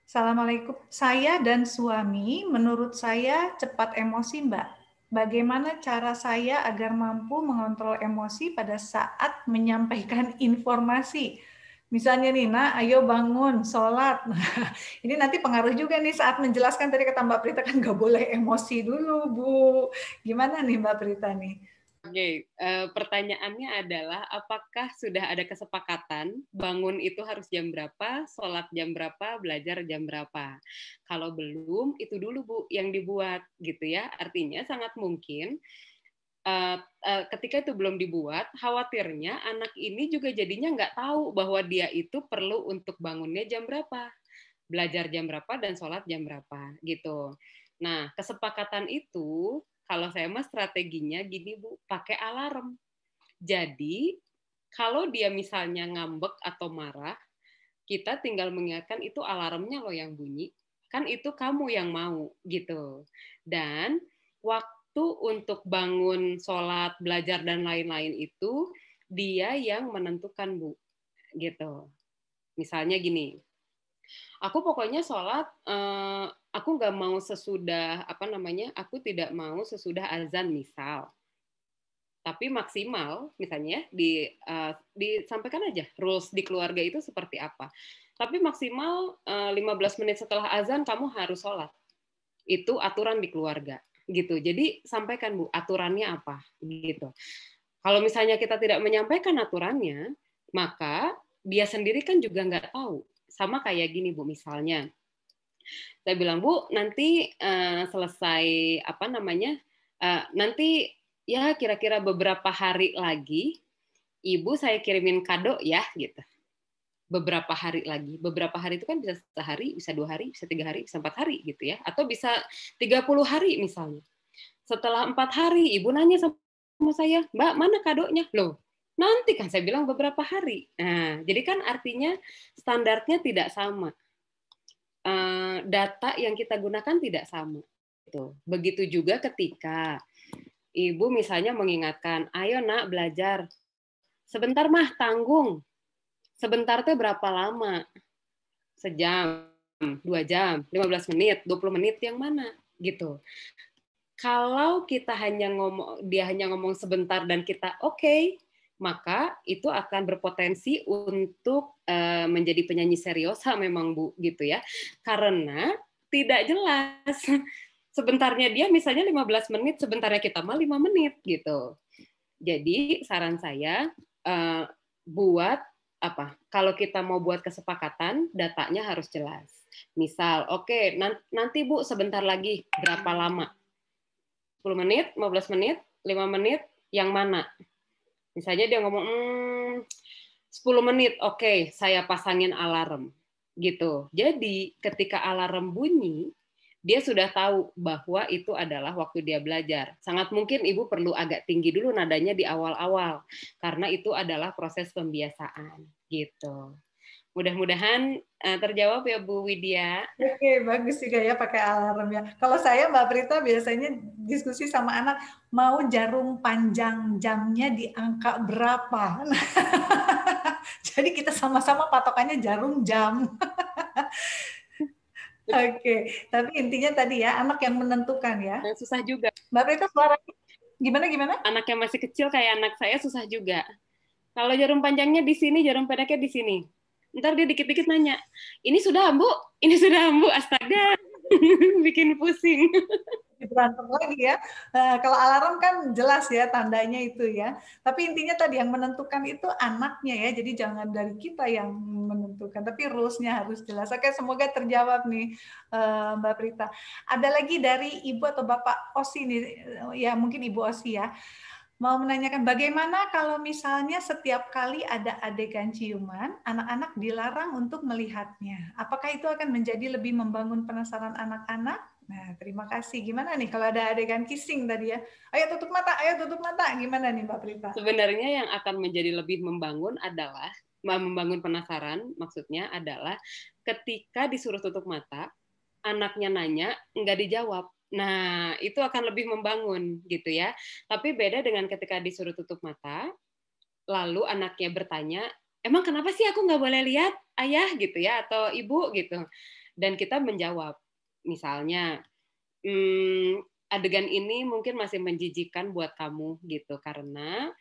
A: Assalamualaikum, saya dan suami menurut saya cepat emosi Mbak. Bagaimana cara saya agar mampu mengontrol emosi pada saat menyampaikan informasi? Misalnya nih, nah ayo bangun, sholat. Nah, ini nanti pengaruh juga nih saat menjelaskan tadi kata Mbak Prita kan nggak boleh emosi dulu, Bu. Gimana nih Mbak Prita nih?
B: Oke, pertanyaannya adalah apakah sudah ada kesepakatan bangun itu harus jam berapa, sholat jam berapa, belajar jam berapa? Kalau belum, itu dulu Bu yang dibuat gitu ya. Artinya sangat mungkin ketika itu belum dibuat, khawatirnya anak ini juga jadinya nggak tahu bahwa dia itu perlu untuk bangunnya jam berapa, belajar jam berapa, dan sholat jam berapa gitu. Nah, kesepakatan itu kalau saya mah strateginya gini Bu, pakai alarm. Jadi kalau dia misalnya ngambek atau marah, kita tinggal mengingatkan itu alarmnya loh yang bunyi. Kan itu kamu yang mau gitu. Dan waktu untuk bangun, sholat, belajar dan lain-lain itu dia yang menentukan Bu. Gitu. Misalnya gini, aku pokoknya sholat, aku nggak mau sesudah aku tidak mau sesudah azan misal. Tapi maksimal misalnya disampaikan aja rules di keluarga itu seperti apa. Tapi maksimal 15 menit setelah azan kamu harus sholat. Itu aturan di keluarga gitu. Jadi sampaikan Bu aturannya apa gitu. Kalau misalnya kita tidak menyampaikan aturannya, maka dia sendiri kan juga nggak tahu. Sama kayak gini Bu misalnya. Saya bilang Bu nanti selesai nanti ya kira-kira beberapa hari lagi Ibu saya kirimin kado ya gitu. Beberapa hari lagi. Beberapa hari itu kan bisa sehari, bisa 2 hari, bisa 3 hari, bisa 4 hari gitu ya. Atau bisa 30 hari misalnya. Setelah 4 hari Ibu nanya sama saya, Mbak mana kadonya? Loh, nanti kan saya bilang beberapa hari. Nah, jadi kan artinya standarnya tidak sama. Data yang kita gunakan tidak sama. Begitu juga ketika ibu misalnya mengingatkan, ayo nak belajar, sebentar mah tanggung, sebentar tuh berapa lama? Sejam, 2 jam, 15 menit, 20 menit, yang mana? Gitu. Kalau kita dia hanya ngomong sebentar dan kita oke, maka itu akan berpotensi untuk menjadi penyanyi seriosa memang Bu, gitu ya. Karena tidak jelas. Sebentarnya dia misalnya 15 menit, sebentarnya kita mah 5 menit gitu. Jadi saran saya buat apa? Kalau kita mau buat kesepakatan, datanya harus jelas. Misal, oke, nanti Bu sebentar lagi berapa lama? 10 menit, 15 menit, 5 menit, yang mana? Misalnya dia ngomong 10 menit, oke, saya pasangin alarm. Gitu. Jadi ketika alarm bunyi, dia sudah tahu bahwa itu adalah waktu dia belajar. Sangat mungkin ibu perlu agak tinggi dulu nadanya di awal-awal, karena itu adalah proses pembiasaan. Gitu. Mudah-mudahan terjawab ya Bu Widya.
A: Oke, bagus juga ya pakai alarm ya. Kalau saya Mbak Prita biasanya diskusi sama anak, mau jarum panjang jamnya di angka berapa? Jadi kita sama-sama patokannya jarum jam. Oke, tapi intinya tadi ya, anak yang menentukan ya.
B: Susah juga.
A: Mbak Prita suaranya gimana?
B: Anak yang masih kecil kayak anak saya susah juga. Kalau jarum panjangnya di sini, jarum pendeknya di sini. Ntar dia dikit-dikit nanya, ini sudah Bu? Ini sudah Bu? Astaga, bikin pusing.
A: Berantem lagi ya. Kalau alarm kan jelas ya tandanya itu ya. Tapi intinya tadi yang menentukan itu anaknya ya. Jadi jangan dari kita yang menentukan. Tapi rules-nya harus jelas. Oke, semoga terjawab nih Mbak Prita. Ada lagi dari Ibu atau Bapak Osi nih. Ya mungkin Ibu Osi ya. Mau menanyakan bagaimana kalau misalnya setiap kali ada adegan ciuman, anak-anak dilarang untuk melihatnya. Apakah itu akan menjadi lebih membangun penasaran anak-anak? Nah, terima kasih. Gimana nih kalau ada adegan kissing tadi ya? Ayo tutup mata. Gimana nih Mbak Prita?
B: Sebenarnya yang akan menjadi lebih membangun adalah, membangun penasaran maksudnya adalah ketika disuruh tutup mata, anaknya nanya, nggak dijawab. Nah, itu akan lebih membangun gitu ya. Tapi beda dengan ketika disuruh tutup mata, lalu anaknya bertanya, emang kenapa sih aku nggak boleh lihat ayah gitu ya, atau ibu gitu. Dan kita menjawab, misalnya, adegan ini mungkin masih menjijikan buat kamu gitu, karena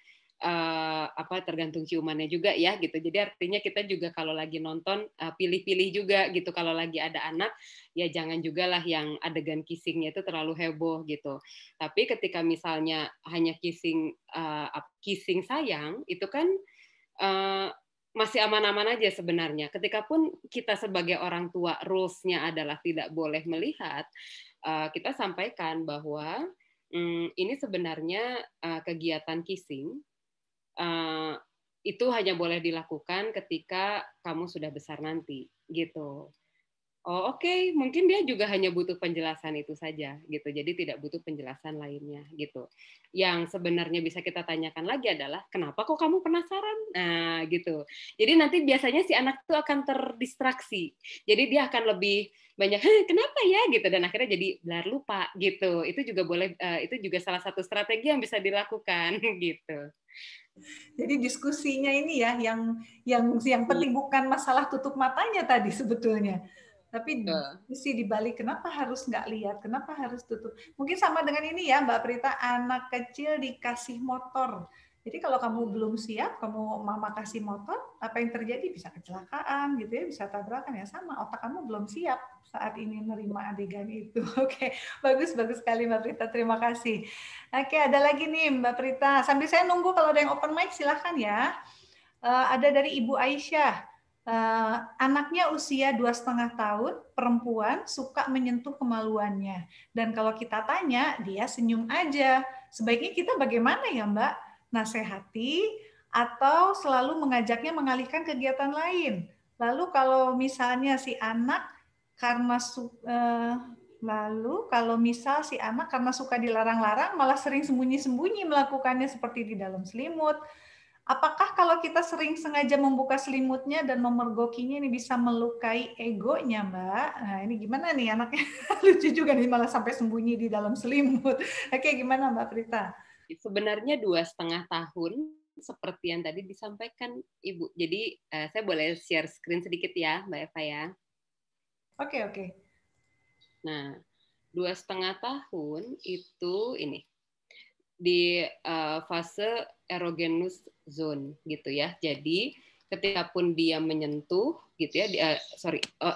B: tergantung ciumannya juga ya gitu. Jadi artinya kita juga kalau lagi nonton pilih-pilih juga gitu. Kalau lagi ada anak ya jangan juga lah yang adegan kissingnya itu terlalu heboh gitu. Tapi ketika misalnya hanya kissing sayang itu kan masih aman-aman aja sebenarnya. Ketika pun kita sebagai orang tua rules-nya adalah tidak boleh melihat, kita sampaikan bahwa ini sebenarnya kegiatan kissing itu hanya boleh dilakukan ketika kamu sudah besar nanti, gitu. Oh oke, mungkin dia juga hanya butuh penjelasan itu saja, gitu. Jadi tidak butuh penjelasan lainnya, gitu. Yang sebenarnya bisa kita tanyakan lagi adalah kenapa kok kamu penasaran? Nah, gitu. Jadi nanti biasanya si anak itu akan terdistraksi. Jadi dia akan lebih banyak, kenapa ya, gitu. Dan akhirnya jadi belar lupa, gitu. Itu juga boleh, itu juga salah satu strategi yang bisa dilakukan, gitu.
A: Jadi diskusinya ini ya yang penting bukan masalah tutup matanya tadi sebetulnya. Tapi diskusi di balik kenapa harus nggak lihat, kenapa harus tutup. Mungkin sama dengan ini ya Mbak Prita, anak kecil dikasih motor. Jadi kalau kamu belum siap, kamu mama kasih motor, apa yang terjadi? Bisa kecelakaan gitu ya, bisa tabrakan ya, sama otak kamu belum siap saat ini menerima adegan itu. Oke, bagus sekali Mbak Prita, terima kasih. Oke, ada lagi nih Mbak Prita. Sambil saya nunggu kalau ada yang open mic silahkan ya. Ada dari Ibu Aisyah. Anaknya usia 2,5 tahun, perempuan, suka menyentuh kemaluannya. Dan kalau kita tanya, dia senyum aja. Sebaiknya kita bagaimana ya Mbak? Nasehati atau selalu mengajaknya mengalihkan kegiatan lain? Lalu kalau misalnya si anak karena si anak karena suka dilarang-larang malah sering sembunyi-sembunyi melakukannya seperti di dalam selimut apakah kalau kita sering sengaja membuka selimutnya dan memergokinya ini bisa melukai egonya, Mbak? Nah, ini gimana nih anaknya? Lucu juga nih, malah sampai sembunyi di dalam selimut. Oke, gimana Mbak Prita?
B: Sebenarnya 2,5 tahun, seperti yang tadi disampaikan Ibu. Jadi saya boleh share screen sedikit ya, Mbak Eva ya.
A: Oke.
B: Nah, 2,5 tahun itu ini di fase erogenous zone gitu ya. Jadi ketika pun dia menyentuh gitu ya,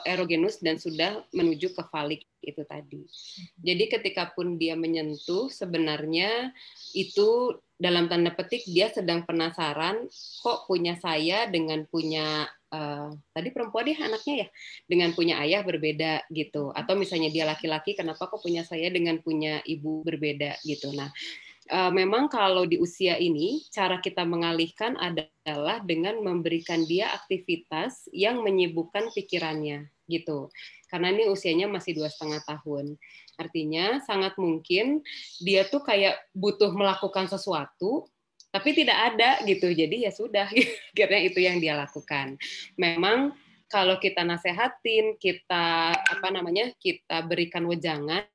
B: erogenous dan sudah menuju ke falik itu tadi. Jadi ketika pun dia menyentuh, sebenarnya itu dalam tanda petik dia sedang penasaran, kok punya saya dengan punya tadi perempuan dia anaknya ya, dengan punya ayah berbeda gitu. Atau misalnya dia laki-laki, kenapa kok punya saya dengan punya ibu berbeda gitu. Nah, memang kalau di usia ini cara kita mengalihkan adalah dengan memberikan dia aktivitas yang menyibukkan pikirannya gitu. Karena ini usianya masih 2,5 tahun. Artinya sangat mungkin dia tuh kayak butuh melakukan sesuatu tapi tidak ada gitu. Jadi ya sudah, akhirnya itu yang dia lakukan. Memang kalau kita nasehatin, kita kita berikan wejangan,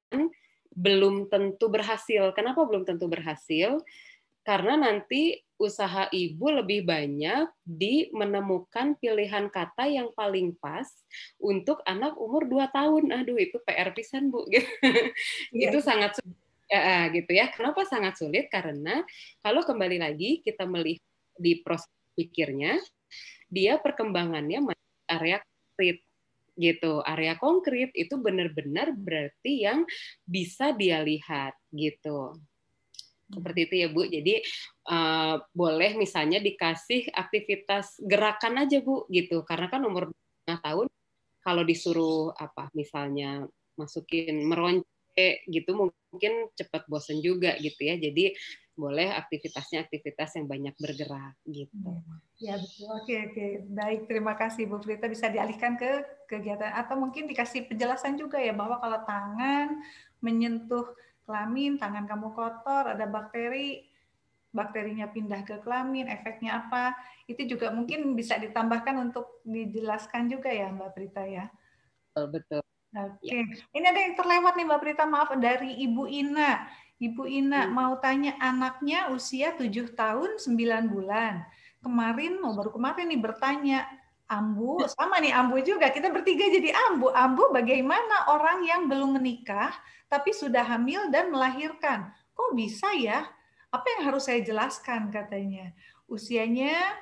B: belum tentu berhasil. Kenapa belum tentu berhasil? Karena nanti usaha ibu lebih banyak di menemukan pilihan kata yang paling pas untuk anak umur 2 tahun. Aduh, itu PR pisan, Bu. Itu sangat sulit gitu ya. Kenapa sangat sulit? Karena kalau kembali lagi kita melihat di proses pikirnya, dia perkembangannya masih area konkret gitu. Area konkret itu benar-benar berarti yang bisa dia lihat gitu. Seperti itu ya Bu. Jadi boleh misalnya dikasih aktivitas gerakan aja Bu gitu. Karena kan umur 2 tahun kalau disuruh misalnya masukin meronce gitu mungkin cepat bosen juga gitu ya. Jadi boleh aktivitasnya aktivitas yang banyak bergerak gitu.
A: Ya betul. Oke. Baik, terima kasih Bu Prita. Bisa dialihkan ke kegiatan atau mungkin dikasih penjelasan juga ya bahwa kalau tangan menyentuh kelamin, tangan kamu kotor, ada bakteri, bakterinya pindah ke kelamin, efeknya apa? Itu juga mungkin bisa ditambahkan untuk dijelaskan juga ya Mbak Prita ya.
B: Betul.
A: Oke. Ini ada yang terlewat nih Mbak Prita, maaf, dari Ibu Ina. Ibu Ina mau tanya, anaknya usia 7 tahun 9 bulan. Baru kemarin nih bertanya, Ambu, sama nih Ambu juga, kita bertiga jadi Ambu. Ambu, bagaimana orang yang belum menikah tapi sudah hamil dan melahirkan? Kok bisa ya? Apa yang harus saya jelaskan katanya? Usianya,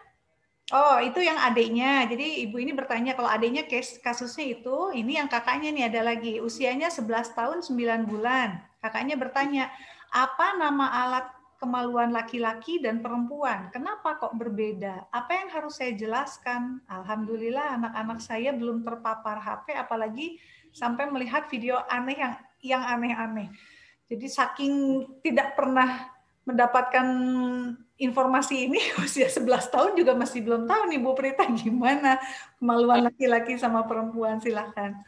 A: oh, itu yang adiknya. Jadi ibu ini bertanya kalau adiknya kasusnya itu, ini yang kakaknya nih ada lagi. Usianya 11 tahun 9 bulan. Kakaknya bertanya, apa nama alat kemaluan laki-laki dan perempuan? Kenapa kok berbeda? Apa yang harus saya jelaskan? Alhamdulillah anak-anak saya belum terpapar HP, apalagi sampai melihat video aneh yang aneh-aneh. Jadi saking tidak pernah mendapatkan informasi ini, usia 11 tahun juga masih belum tahu nih Bu Prita gimana kemaluan laki-laki sama perempuan. Silahkan.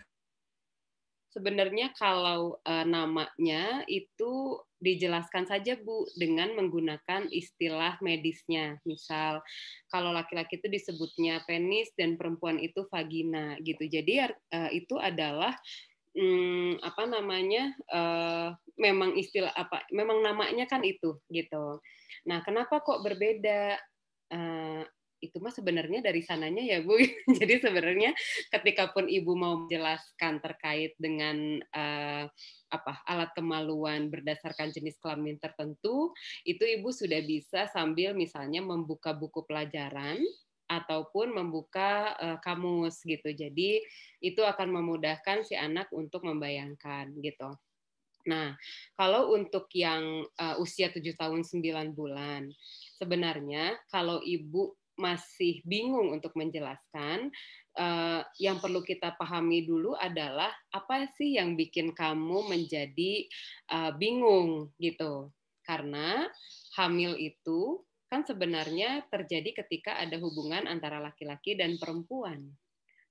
B: Sebenarnya kalau namanya itu dijelaskan saja Bu dengan menggunakan istilah medisnya. Misal kalau laki-laki itu disebutnya penis dan perempuan itu vagina gitu. Jadi itu adalah memang istilah memang namanya kan itu gitu. Nah, kenapa kok berbeda? Itu mah sebenarnya dari sananya ya Bu. Jadi sebenarnya ketika pun Ibu mau menjelaskan terkait dengan alat kemaluan berdasarkan jenis kelamin tertentu, itu Ibu sudah bisa sambil misalnya membuka buku pelajaran ataupun membuka kamus gitu. Jadi itu akan memudahkan si anak untuk membayangkan gitu. Nah, kalau untuk yang usia 7 tahun 9 bulan, sebenarnya kalau Ibu masih bingung untuk menjelaskan, yang perlu kita pahami dulu adalah apa sih yang bikin kamu menjadi bingung gitu. Karena hamil itu kan sebenarnya terjadi ketika ada hubungan antara laki-laki dan perempuan,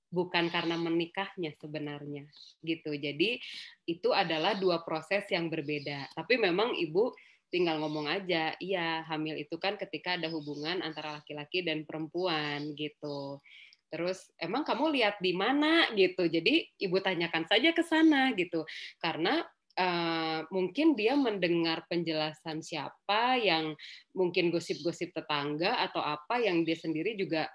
B: bukan karena menikahnya sebenarnya gitu. Jadi itu adalah dua proses yang berbeda. Tapi memang Ibu tinggal ngomong aja, iya hamil itu kan ketika ada hubungan antara laki-laki dan perempuan gitu. Terus emang kamu lihat di mana gitu. Jadi ibu tanyakan saja ke sana gitu. Karena mungkin dia mendengar penjelasan siapa yang mungkin gosip-gosip tetangga atau apa yang dia sendiri juga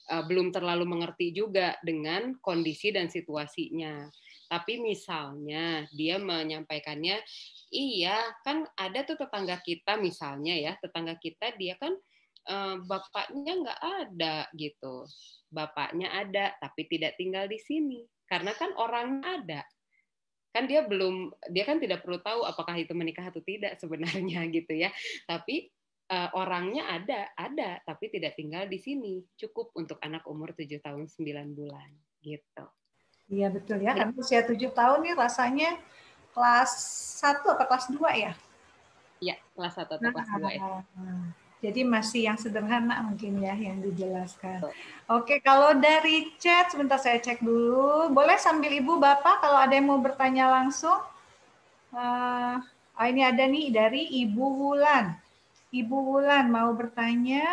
B: belum terlalu mengerti juga dengan kondisi dan situasinya. Tapi misalnya dia menyampaikannya, iya kan ada tuh tetangga kita misalnya ya, tetangga kita dia kan bapaknya nggak ada gitu. Bapaknya ada tapi tidak tinggal di sini. Karena kan orangnya ada. Kan dia kan tidak perlu tahu apakah itu menikah atau tidak sebenarnya gitu ya. Tapi orangnya ada tapi tidak tinggal di sini. Cukup untuk anak umur 7 tahun 9 bulan gitu.
A: Iya betul ya, karena usia 7 tahun nih rasanya kelas 1 atau kelas 2 ya?
B: Iya, kelas 1 atau kelas 2 ya.
A: Jadi masih yang sederhana mungkin ya yang dijelaskan. Oke, kalau dari chat, sebentar saya cek dulu. Boleh sambil Ibu, Bapak, kalau ada yang mau bertanya langsung. Ini ada nih dari Ibu Wulan. Ibu Wulan mau bertanya,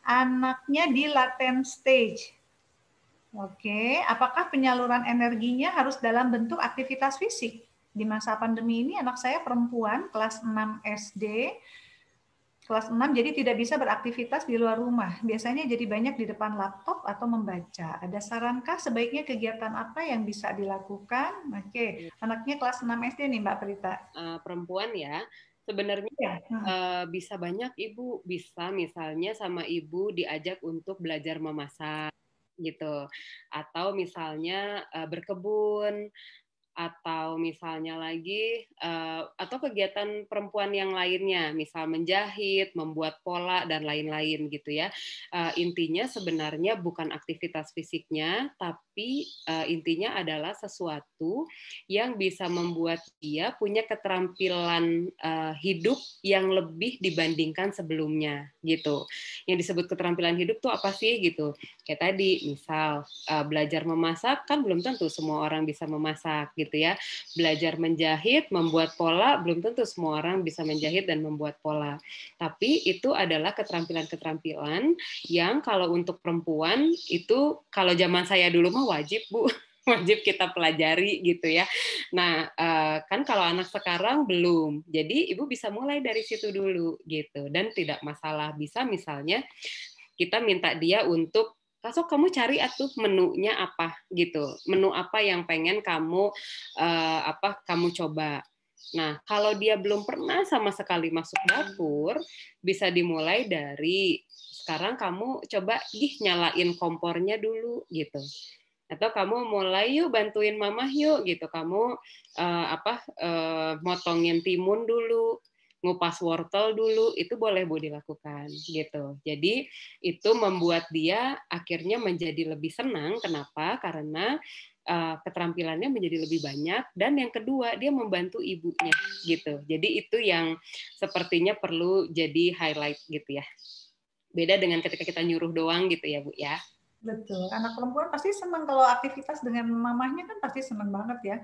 A: anaknya di latent stage. Oke, apakah penyaluran energinya harus dalam bentuk aktivitas fisik? Di masa pandemi ini anak saya perempuan kelas 6 SD, kelas 6 jadi tidak bisa beraktivitas di luar rumah. Biasanya jadi banyak di depan laptop atau membaca. Ada sarankah sebaiknya kegiatan apa yang bisa dilakukan? Oke, anaknya kelas 6 SD nih Mbak Prita.
B: Perempuan ya. Sebenarnya bisa banyak Ibu, bisa misalnya sama Ibu diajak untuk belajar memasak gitu. Atau misalnya berkebun, atau misalnya lagi atau kegiatan perempuan yang lainnya, misal menjahit, membuat pola dan lain-lain gitu ya. Intinya sebenarnya bukan aktivitas fisiknya, tapi intinya adalah sesuatu yang bisa membuat dia punya keterampilan hidup yang lebih dibandingkan sebelumnya gitu. Yang disebut keterampilan hidup tuh apa sih gitu? Kayak tadi, misal belajar memasak kan belum tentu semua orang bisa memasak gitu ya. Belajar menjahit, membuat pola, belum tentu semua orang bisa menjahit dan membuat pola. Tapi itu adalah keterampilan-keterampilan yang kalau untuk perempuan itu kalau zaman saya dulu mah wajib, Bu. Wajib kita pelajari gitu ya. Nah, kan kalau anak sekarang belum. Jadi Ibu bisa mulai dari situ dulu gitu. Dan tidak masalah, bisa misalnya kita minta dia untuk Kasok kamu cari atuh menunya apa gitu, menu apa yang pengen kamu kamu coba. Nah, kalau dia belum pernah sama sekali masuk dapur, bisa dimulai dari sekarang kamu coba nyalain kompornya dulu gitu. Atau kamu mulai yuk bantuin mama yuk gitu, kamu motongin timun dulu, ngupas wortel dulu, itu boleh Bu dilakukan gitu. Jadi itu membuat dia akhirnya menjadi lebih senang. Kenapa? Karena keterampilannya menjadi lebih banyak, dan yang kedua dia membantu ibunya gitu. Jadi itu yang sepertinya perlu jadi highlight gitu ya. Beda dengan ketika kita nyuruh doang gitu ya Bu ya.
A: Betul, anak perempuan pasti senang kalau aktivitas dengan mamahnya kan pasti senang banget ya.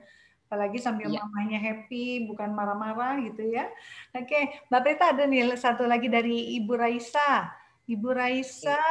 A: Apalagi sambil mamanya happy, bukan marah-marah gitu ya. Oke, Mbak Prita ada nih satu lagi dari Ibu Raisa. Ibu Raisa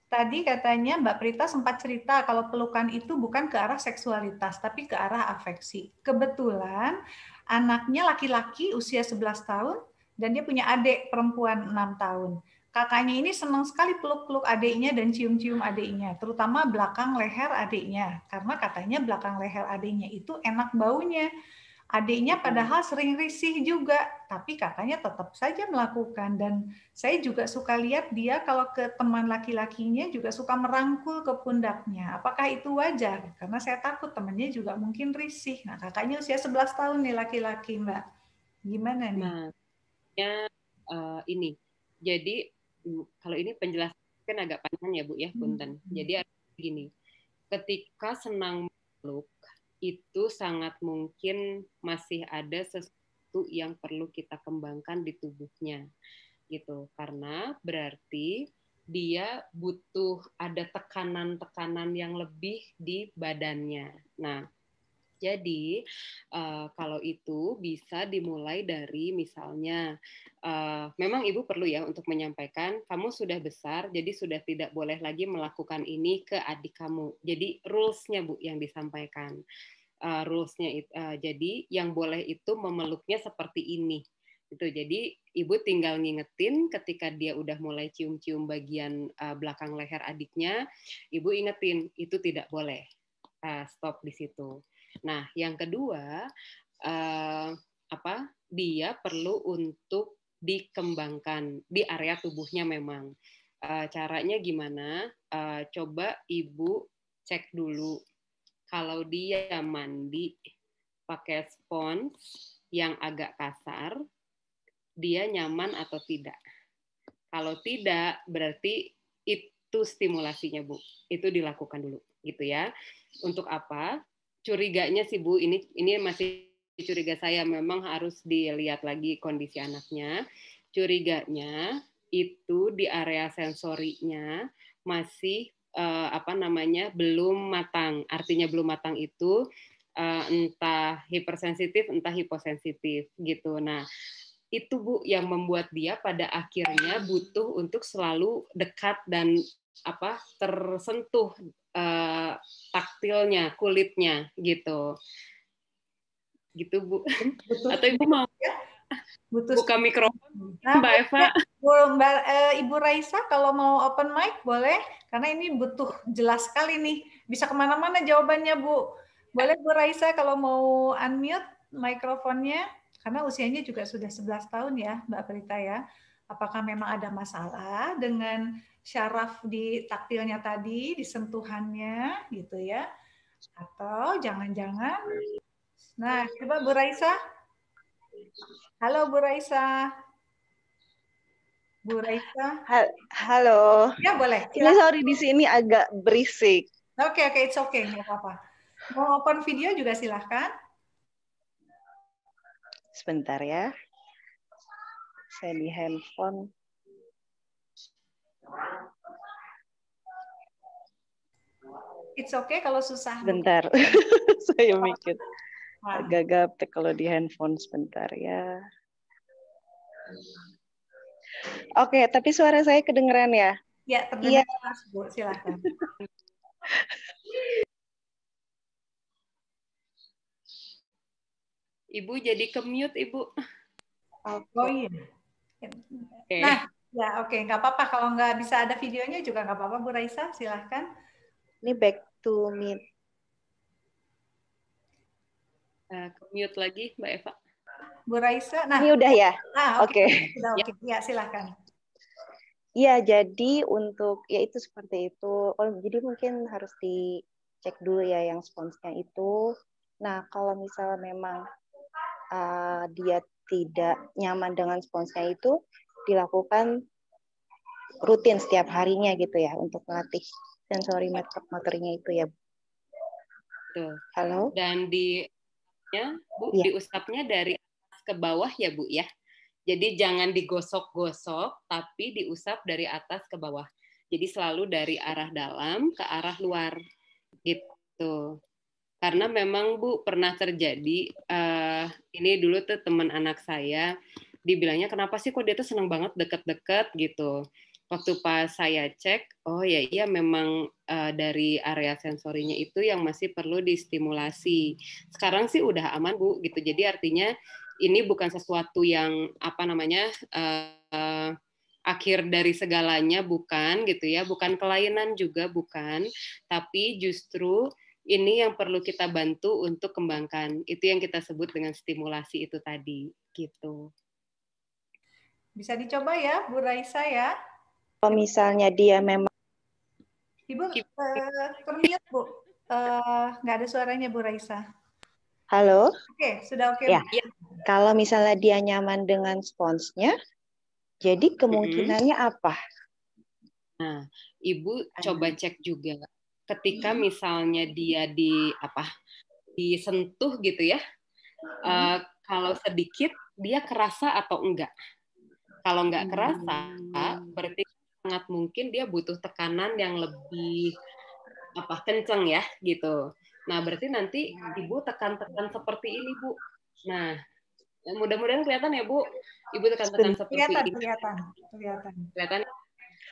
A: tadi katanya Mbak Prita sempat cerita kalau pelukan itu bukan ke arah seksualitas, tapi ke arah afeksi. Kebetulan anaknya laki-laki usia 11 tahun dan dia punya adik perempuan 6 tahun. Kakaknya ini senang sekali peluk-peluk adiknya dan cium-cium adiknya, terutama belakang leher adiknya, karena katanya belakang leher adiknya itu enak baunya. Adiknya padahal sering risih juga, tapi kakaknya tetap saja melakukan. Dan saya juga suka lihat dia kalau ke teman laki-lakinya juga suka merangkul ke pundaknya. Apakah itu wajar? Karena saya takut temannya juga mungkin risih. Nah, kakaknya usia 11 tahun nih laki-laki, Mbak. Gimana nih?
B: Nah, ini. Jadi kalau ini penjelasan kan agak panjang ya Bu ya, punten. Jadi gini, ketika senang meluk itu sangat mungkin masih ada sesuatu yang perlu kita kembangkan di tubuhnya gitu, karena berarti dia butuh ada tekanan-tekanan yang lebih di badannya. Nah, Jadi kalau itu bisa dimulai dari misalnya, memang ibu perlu ya untuk menyampaikan kamu sudah besar, jadi sudah tidak boleh lagi melakukan ini ke adik kamu. Jadi rules-nya Bu yang disampaikan. Rules-nya jadi yang boleh itu memeluknya seperti ini. Itu jadi ibu tinggal ngingetin ketika dia udah mulai cium-cium bagian belakang leher adiknya, ibu ingetin itu tidak boleh. Stop di situ. Nah, yang kedua, dia perlu untuk dikembangkan di area tubuhnya memang. Caranya gimana? Coba ibu cek dulu. Kalau dia mandi pakai spons yang agak kasar, dia nyaman atau tidak. Kalau tidak, berarti itu stimulasinya, Bu. Itu dilakukan dulu, gitu ya. Untuk apa? Curiganya sih Bu, ini masih curiga saya, memang harus dilihat lagi kondisi anaknya. Curiganya itu di area sensorinya masih belum matang. Artinya belum matang itu entah hipersensitif, entah hiposensitif gitu. Nah, itu Bu yang membuat dia pada akhirnya butuh untuk selalu dekat dan tersentuh taktilnya, kulitnya gitu. Gitu Bu.
A: Butuh,
B: atau Ibu mau buka mikrofon Mbak Eva?
A: Ibu Raisa kalau mau open mic boleh, karena ini butuh jelas sekali nih. Bisa kemana-mana jawabannya Bu. Boleh Bu Raisa kalau mau unmute mikrofonnya, karena usianya juga sudah 11 tahun ya Mbak Prita ya. Apakah memang ada masalah dengan syaraf di taktilnya tadi, di sentuhannya gitu ya? Atau jangan-jangan, nah coba Bu Raisa. Halo Bu Raisa. Bu Raisa.
D: Halo.
A: Ya boleh.
D: Ini sorry di sini agak berisik.
A: Oke, it's okay, nggak apa-apa. Mau open video juga silahkan.
D: Sebentar ya. Saya di handphone.
A: It's okay kalau susah.
D: Bentar. Saya mikir. Agak gaptek kalau di handphone, sebentar ya. Oke, tapi suara saya kedengeran ya?
A: Ya, terdengar jelas, Bu. Silahkan.
B: Ibu jadi ke-mute, Ibu.
A: Oh iya. Okay. Nah, ya oke. Nggak apa-apa. Kalau nggak bisa ada videonya juga nggak apa-apa, Bu Raisa. Silahkan.
D: Ini back to mute.
B: Ke-mute lagi, Mbak Eva.
A: Bu Raisa. Nah,
D: ini udah ya?
A: Oke. Sudah oke. Ya, silahkan.
D: Iya, jadi untuk ya itu seperti itu. Jadi mungkin harus dicek dulu ya yang sponsnya itu. Nah, kalau misalnya memang dia tidak nyaman dengan sponsnya itu, dilakukan rutin setiap harinya gitu ya untuk melatih sensori motornya itu ya.
B: Betul.
D: Halo.
B: Dan diusapnya dari atas ke bawah ya Bu ya. Jadi jangan digosok-gosok, tapi diusap dari atas ke bawah. Jadi selalu dari arah dalam ke arah luar, gitu. Karena memang Bu pernah terjadi, ini dulu tuh teman anak saya, dibilangnya kenapa sih kok dia tuh seneng banget deket-deket gitu. Waktu pas saya cek, oh ya iya memang dari area sensorinya itu yang masih perlu distimulasi. Sekarang sih udah aman Bu, gitu. Jadi artinya ini bukan sesuatu yang akhir dari segalanya, bukan gitu ya, bukan kelainan juga bukan, tapi justru ini yang perlu kita bantu untuk kembangkan. Itu yang kita sebut dengan stimulasi itu tadi, gitu.
A: Bisa dicoba ya, Bu Raisa ya.
D: Kalau misalnya dia memang
A: Ibu termute Bu, nggak ada suaranya Bu Raisa.
D: Halo?
A: Oke, sudah oke.
D: Ya. Kalau misalnya dia nyaman dengan sponsnya, jadi kemungkinannya apa?
B: Nah, Ibu coba cek juga. Ketika misalnya dia disentuh gitu ya, kalau sedikit dia kerasa atau enggak. Kalau enggak kerasa, berarti sangat mungkin dia butuh tekanan yang lebih kenceng ya gitu. Nah, berarti nanti Ibu tekan-tekan seperti ini, Bu. Nah, mudah-mudahan kelihatan ya, Bu. Ibu tekan-tekan seperti ini.
A: Kelihatan.
B: Kelihatan.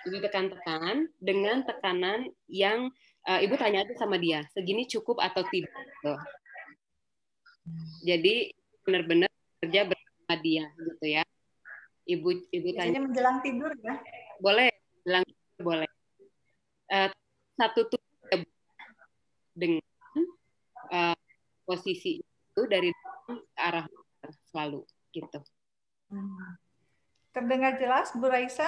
B: Ibu tekan-tekan dengan tekanan yang Ibu tanya aja sama dia, segini cukup atau tidak. Gitu. Jadi benar-benar kerja bersama dia, gitu ya. Ibu tanya.
A: Menjelang tidur ya?
B: Boleh, menjelang tidur boleh. Satu tubuh dengan posisi itu dari ke arah selalu gitu.
A: Terdengar jelas, Bu Raisa?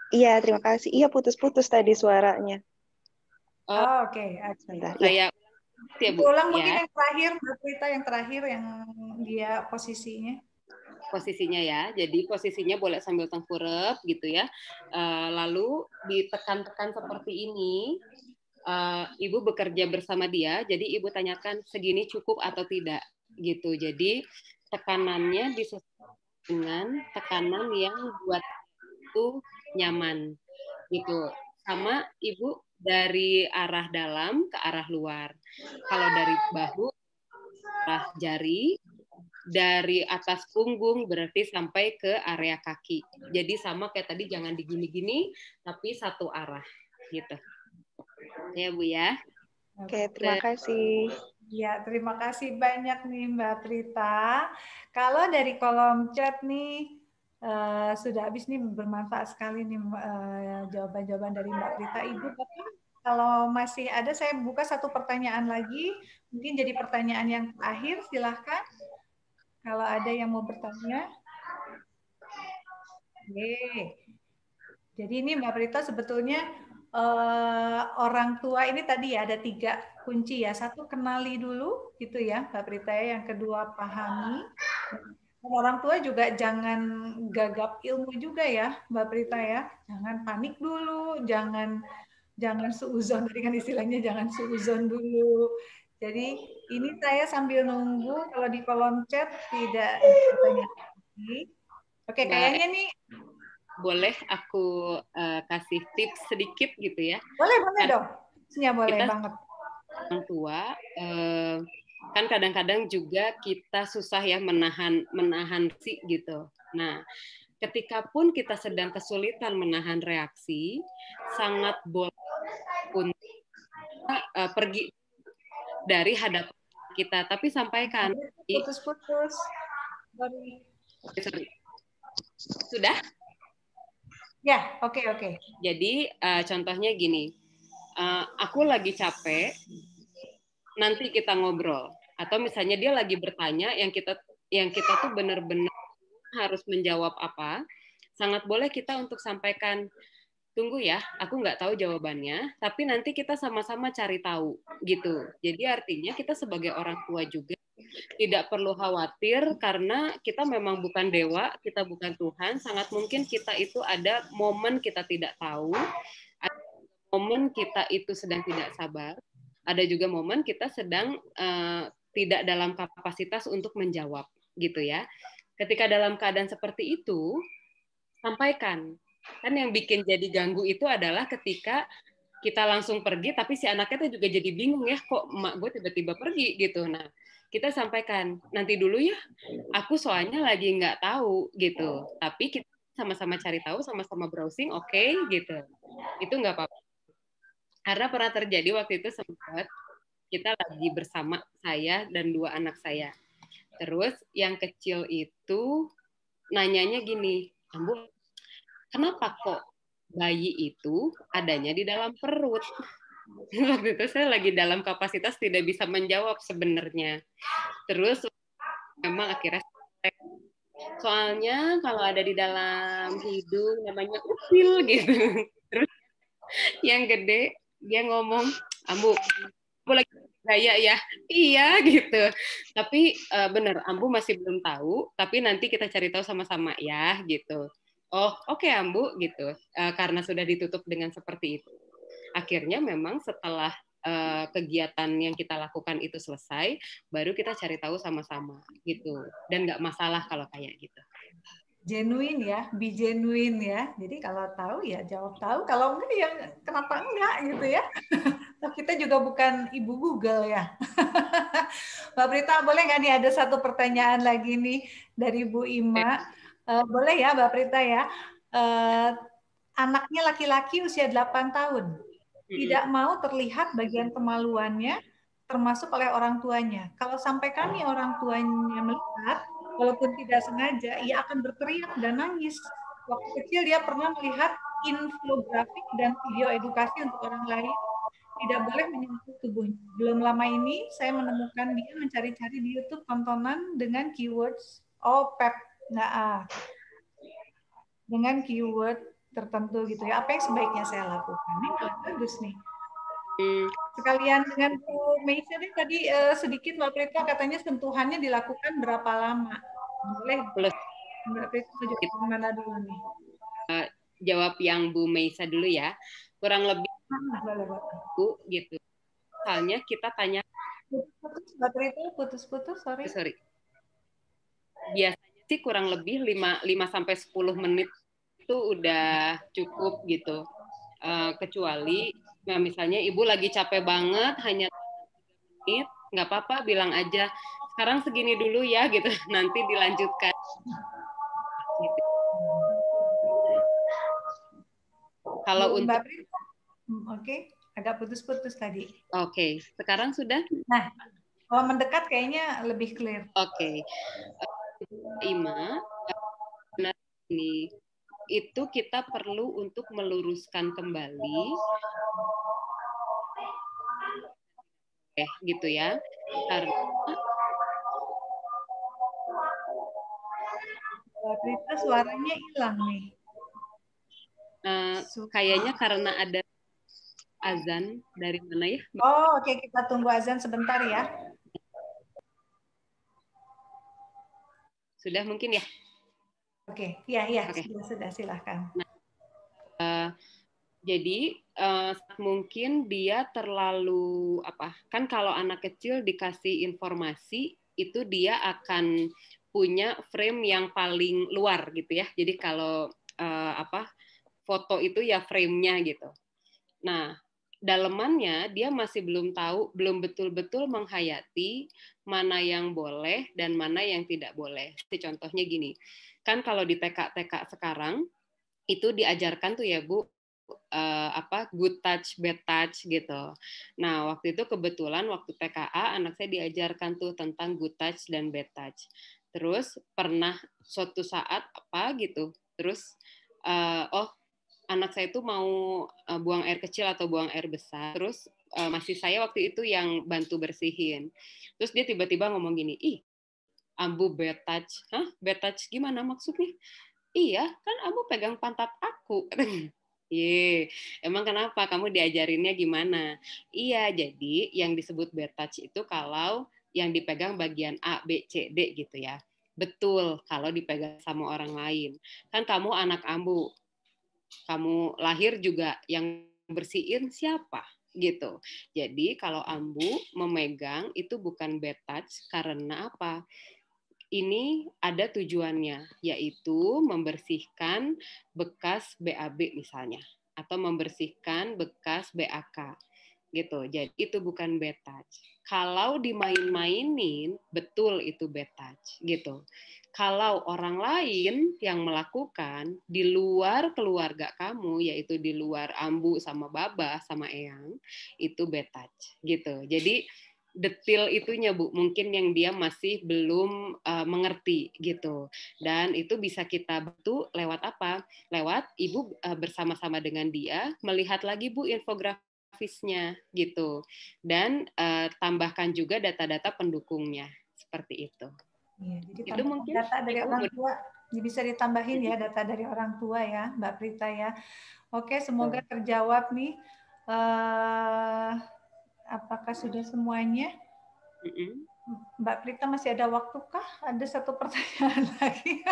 D: Iya, terima kasih. Iya, putus-putus tadi suaranya.
A: Oke.
D: Sebentar.
B: Saya ya, Bu.
A: Ulang mungkin
B: ya.
A: yang terakhir, Mbak Prita, yang terakhir yang dia posisinya.
B: Posisinya ya, jadi posisinya boleh sambil tengkurap gitu ya. Lalu ditekan-tekan seperti ini. Ibu bekerja bersama dia, jadi Ibu tanyakan segini cukup atau tidak gitu. Jadi tekanannya disesuaikan dengan tekanan yang buat itu nyaman gitu. Sama Ibu dari arah dalam ke arah luar. Kalau dari bahu arah jari, dari atas punggung berarti sampai ke area kaki. Jadi sama kayak tadi, jangan digini-gini tapi satu arah gitu. Ya, Bu ya.
D: Oke, terima kasih.
A: Ya, terima kasih banyak nih Mbak Prita. Kalau dari kolom chat nih sudah habis nih, bermanfaat sekali nih jawaban-jawaban dari Mbak Prita. Ibu, kalau masih ada saya buka satu pertanyaan lagi, mungkin jadi pertanyaan yang terakhir, silahkan. Kalau ada yang mau bertanya. Oke. Jadi ini Mbak Prita sebetulnya orang tua ini tadi ya ada 3 kunci ya. 1, kenali dulu gitu ya Mbak Prita ya. Yang kedua, pahami. Orang tua juga jangan gagap ilmu juga ya Mbak Prita ya. Jangan panik dulu, jangan suuzon, tadi kan istilahnya jangan suuzon dulu. Jadi ini saya sambil nunggu, kalau di kolom chat tidak ada pertanyaan lagi. Oke, kayaknya nih
B: boleh aku kasih tips sedikit gitu ya.
A: Boleh dong. Ya, boleh
B: kita
A: banget.
B: Orang tua kan kadang-kadang juga kita susah ya menahan sih gitu. Nah, ketika pun kita sedang kesulitan menahan reaksi, sangat boleh untuk pergi dari hadapan kita, tapi sampaikan.
A: Putus-putus.
B: Sorry. Sudah?
A: Ya, oke.
B: Jadi contohnya gini, aku lagi capek, nanti kita ngobrol. Atau misalnya dia lagi bertanya, yang kita tuh benar-benar harus menjawab apa, sangat boleh kita untuk sampaikan, tunggu ya, aku nggak tahu jawabannya, tapi nanti kita sama-sama cari tahu gitu. Jadi artinya kita sebagai orang tua juga tidak perlu khawatir karena kita memang bukan dewa, kita bukan Tuhan. Sangat mungkin kita itu ada momen kita tidak tahu, ada momen kita itu sedang tidak sabar, ada juga momen kita sedang tidak dalam kapasitas untuk menjawab gitu ya. Ketika dalam keadaan seperti itu, sampaikan. Kan yang bikin jadi ganggu itu adalah ketika kita langsung pergi, tapi si anaknya tuh juga jadi bingung ya, kok emak gue tiba-tiba pergi gitu. Nah, kita sampaikan, nanti dulu ya, aku soalnya lagi nggak tahu gitu. Tapi kita sama-sama cari tahu, sama-sama browsing, oke, gitu. Itu nggak apa-apa. Karena pernah terjadi waktu itu sempat kita lagi bersama saya dan 2 anak saya. Terus yang kecil itu nanyanya gini, Ambu, kenapa kok bayi itu adanya di dalam perut? Waktu itu saya lagi dalam kapasitas tidak bisa menjawab sebenarnya. Terus memang akhirnya soalnya kalau ada di dalam hidung namanya upil gitu. Terus yang gede dia ngomong, Ambu, aku lagi gaya ya, iya gitu. Tapi bener, Ambu masih belum tahu, tapi nanti kita cari tahu sama-sama ya gitu. Oh oke, Ambu gitu. Karena sudah ditutup dengan seperti itu. Akhirnya memang setelah kegiatan yang kita lakukan itu selesai, baru kita cari tahu sama-sama gitu. Dan nggak masalah kalau kayak gitu.
A: Genuine ya, be genuine ya. Jadi kalau tahu ya jawab tahu, kalau enggak ya kenapa enggak gitu ya. Kita juga bukan ibu Google ya. Mbak Prita, boleh nggak nih ada satu pertanyaan lagi nih dari Bu Ima? Boleh ya Mbak Prita ya. Anaknya laki-laki usia 8 tahun. Tidak mau terlihat bagian kemaluannya termasuk oleh orang tuanya. Kalau sampai kami orang tuanya melihat, walaupun tidak sengaja, ia akan berteriak dan nangis. Waktu kecil dia pernah melihat infografik dan video edukasi untuk orang lain, tidak boleh menyentuh tubuhnya. Belum lama ini saya menemukan dia mencari-cari di YouTube tontonan dengan keywords PEP, dengan keyword tertentu gitu ya. Apa yang sebaiknya saya lakukan? Ini bagus nih. Sekalian dengan Bu Meisha tadi sedikit Mbak Prita katanya sentuhannya dilakukan berapa lama? Boleh Mbak Prita menjawab mana dulu nih?
B: Jawab yang Bu Meisha dulu ya. Kurang lebih Bu gitu. Misalnya kita tanya
A: Mbak Prita putus-putus, sorry.
B: Biasanya sih kurang lebih 5 sampai 10 menit itu udah cukup gitu. Kecuali misalnya ibu lagi capek banget hanya 3 menit, nggak apa-apa bilang aja sekarang segini dulu ya gitu, nanti dilanjutkan gitu. Kalau untuk
A: Mbak Prita, oke, agak putus-putus tadi.
B: Oke, sekarang sudah?
A: Nah, kalau mendekat kayaknya lebih clear.
B: Oke. Ima, benar ini itu kita perlu untuk meluruskan kembali gitu ya, karena
A: Berita suaranya hilang nih.
B: Kayaknya karena ada azan dari mana ya?
A: Oke, kita tunggu azan sebentar ya.
B: Sudah mungkin ya?
A: Oke, ya, okay. Sudah silahkan.
B: Nah, jadi mungkin dia terlalu kan kalau anak kecil dikasih informasi itu dia akan punya frame yang paling luar gitu ya. Jadi kalau foto itu ya frame-nya gitu. Nah, dalemannya dia masih belum tahu, belum betul-betul menghayati mana yang boleh dan mana yang tidak boleh. Contohnya gini, kan kalau di TK sekarang itu diajarkan tuh ya Bu, good touch, bad touch gitu. Nah, waktu itu kebetulan waktu TKA anak saya diajarkan tuh tentang good touch dan bad touch. Terus pernah suatu saat gitu, terus anak saya itu mau buang air kecil atau buang air besar, terus masih saya waktu itu yang bantu bersihin. Terus dia tiba-tiba ngomong gini, ih, Ambu bad touch. Hah? Bad touch gimana maksudnya? Iya, kan Ambu pegang pantat aku. Ye, emang kenapa? Kamu diajarinnya gimana? Iya, jadi yang disebut bad touch itu kalau yang dipegang bagian A, B, C, D gitu ya. Betul, kalau dipegang sama orang lain. Kan kamu anak Ambu. Kamu lahir juga yang bersihin siapa gitu. Jadi kalau Ambu memegang itu bukan bad touch karena apa? Ini ada tujuannya, yaitu membersihkan bekas BAB misalnya atau membersihkan bekas BAK gitu. Jadi itu bukan bad touch. Kalau dimain-mainin, betul itu bad touch gitu. Kalau orang lain yang melakukan di luar keluarga kamu, yaitu di luar Ambu sama Baba sama Eyang, itu bad touch gitu. Jadi detail itunya Bu, mungkin yang dia masih belum mengerti gitu. Dan itu bisa kita bantu lewat apa? Lewat Ibu bersama-sama dengan dia melihat lagi Bu infografisnya gitu. Dan tambahkan juga data-data pendukungnya seperti itu.
A: Ya, jadi itu mungkin data dari orang tua bisa ditambahin ya, data dari orang tua ya, Mbak Prita ya. Oke, semoga terjawab nih. Apakah sudah semuanya? Mbak Prita masih ada waktukah? Ada satu pertanyaan lagi.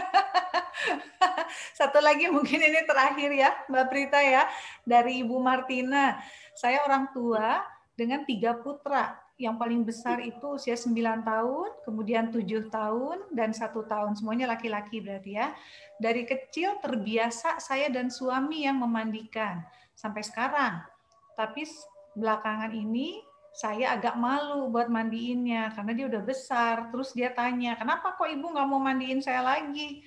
A: Satu lagi mungkin ini terakhir ya, Mbak Prita ya, dari Ibu Martina. Saya orang tua dengan 3 putra. yang paling besar itu usia 9 tahun, kemudian 7 tahun, dan 1 tahun. Semuanya laki-laki berarti ya. Dari kecil terbiasa saya dan suami yang memandikan sampai sekarang. Tapi belakangan ini saya agak malu buat mandiinnya karena dia udah besar. Terus dia tanya, kenapa kok ibu nggak mau mandiin saya lagi?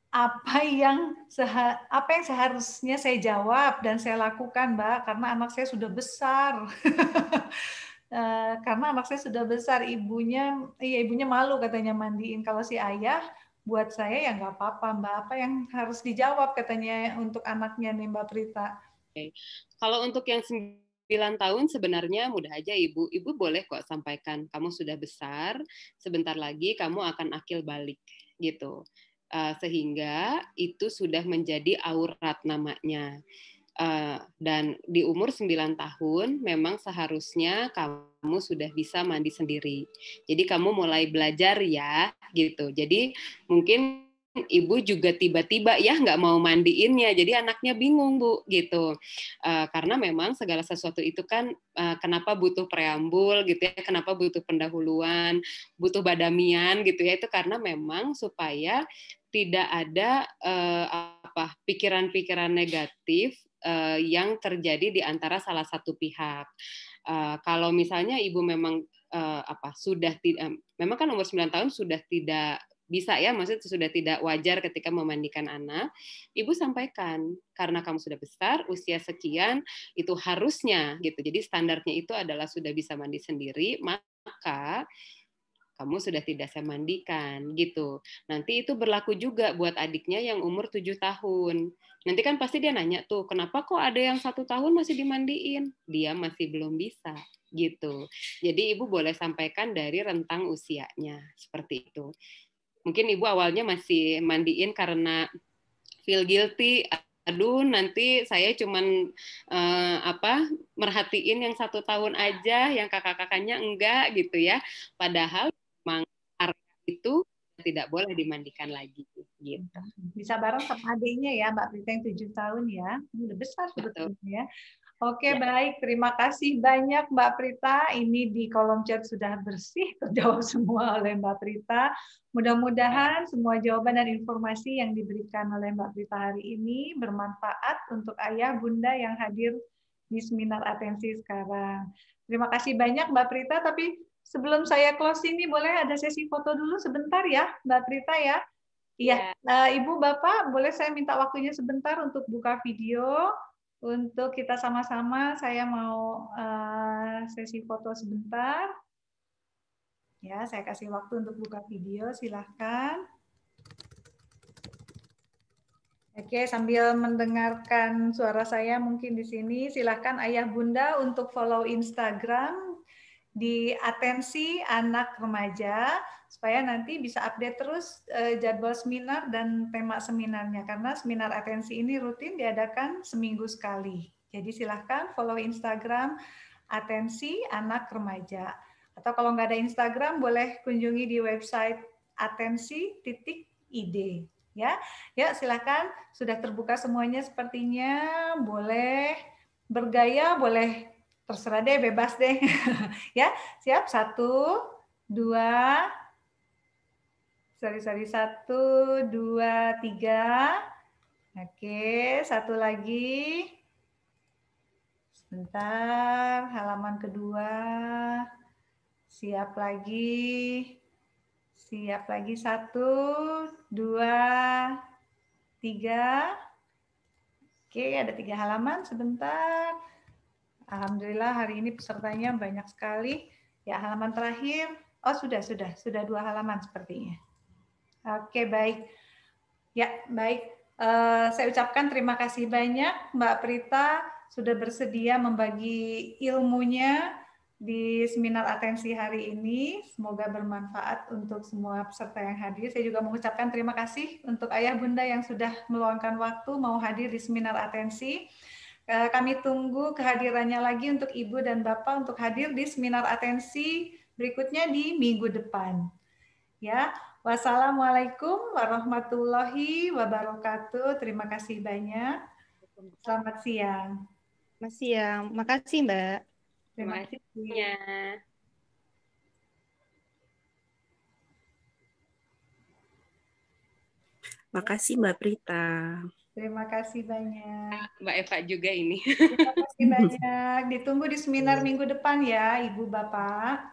A: Apa yang seharusnya saya jawab dan saya lakukan, Mbak, karena anak saya sudah besar. Karena anak saya sudah besar, ibunya malu katanya mandiin. Kalau si ayah, buat saya ya nggak apa-apa, Mbak. Apa yang harus dijawab katanya untuk anaknya nih, Mbak Prita?
B: Okay. Kalau untuk yang 9 tahun sebenarnya mudah aja Ibu. Ibu boleh kok sampaikan, kamu sudah besar, sebentar lagi kamu akan akil balik gitu. Sehingga itu sudah menjadi aurat namanya. Dan di umur 9 tahun memang seharusnya kamu sudah bisa mandi sendiri. Jadi kamu mulai belajar ya gitu. Jadi mungkin ibu juga tiba-tiba ya nggak mau mandiinnya, jadi anaknya bingung Bu gitu. Karena memang segala sesuatu itu kan kenapa butuh preambul gitu ya, kenapa butuh pendahuluan, butuh badamian gitu ya, itu karena memang supaya tidak ada pikiran-pikiran negatif yang terjadi di antara salah satu pihak. Kalau misalnya ibu memang sudah tidak, memang kan umur 9 tahun sudah tidak bisa ya, maksudnya sudah tidak wajar ketika memandikan anak, ibu sampaikan karena kamu sudah besar, usia sekian itu harusnya gitu. Jadi standarnya itu adalah sudah bisa mandi sendiri, maka kamu sudah tidak saya mandikan gitu. Nanti itu berlaku juga buat adiknya yang umur 7 tahun. Nanti kan pasti dia nanya tuh, kenapa kok ada yang 1 tahun masih dimandiin? Dia masih belum bisa gitu. Jadi ibu boleh sampaikan dari rentang usianya seperti itu. Mungkin ibu awalnya masih mandiin karena feel guilty, aduh nanti saya cuman merhatiin yang 1 tahun aja, yang kakak-kakaknya enggak gitu ya. Padahal memang area itu tidak boleh dimandikan lagi gitu.
A: Bisa bareng sama adiknya ya, Mbak Prita yang 7 tahun ya. Udah besar sebetulnya ya. Oke, ya. Baik. Terima kasih banyak Mbak Prita. Ini di kolom chat sudah bersih, terjawab semua oleh Mbak Prita. Mudah-mudahan semua jawaban dan informasi yang diberikan oleh Mbak Prita hari ini bermanfaat untuk ayah bunda yang hadir di seminar atensi sekarang. Terima kasih banyak Mbak Prita, tapi sebelum saya close ini boleh ada sesi foto dulu sebentar ya Mbak Prita ya. Iya, Ibu Bapak boleh saya minta waktunya sebentar untuk buka video. Untuk kita sama-sama, saya mau sesi foto sebentar. Ya, saya kasih waktu untuk buka video, silahkan. Oke, sambil mendengarkan suara saya mungkin di sini, silahkan ayah bunda untuk follow Instagram di Atensi Anak Remaja, supaya nanti bisa update terus jadwal seminar dan tema seminarnya, karena seminar atensi ini rutin diadakan seminggu sekali. Jadi silahkan follow Instagram Atensi Anak Remaja. Atau kalau nggak ada Instagram, boleh kunjungi di website atensi.id. Ya, silahkan. Sudah terbuka semuanya sepertinya. Boleh bergaya, boleh terserah deh, bebas deh. Ya, siap? 1, 2, 1, 2, 3. Oke, satu lagi. Sebentar, halaman kedua. Siap lagi. Siap lagi, 1, 2, 3. Oke, ada 3 halaman, sebentar. Alhamdulillah hari ini pesertanya banyak sekali. Ya, halaman terakhir. Oh, sudah 2 halaman sepertinya. Oke, baik. Ya, baik. Saya ucapkan terima kasih banyak Mbak Prita sudah bersedia membagi ilmunya di seminar atensi hari ini. Semoga bermanfaat untuk semua peserta yang hadir. Saya juga mengucapkan terima kasih untuk ayah bunda yang sudah meluangkan waktu mau hadir di seminar atensi. Kami tunggu kehadirannya lagi untuk Ibu dan Bapak untuk hadir di seminar atensi berikutnya di minggu depan. Ya, wassalamualaikum warahmatullahi wabarakatuh. Terima kasih banyak. Selamat siang.
E: Selamat siang. Makasih, Mbak.
B: Terima kasih.
E: Makasih Mbak Prita.
A: Terima kasih banyak.
B: Mbak Eva juga ini.
A: Terima kasih banyak. Ditunggu di seminar minggu depan ya, Ibu Bapak.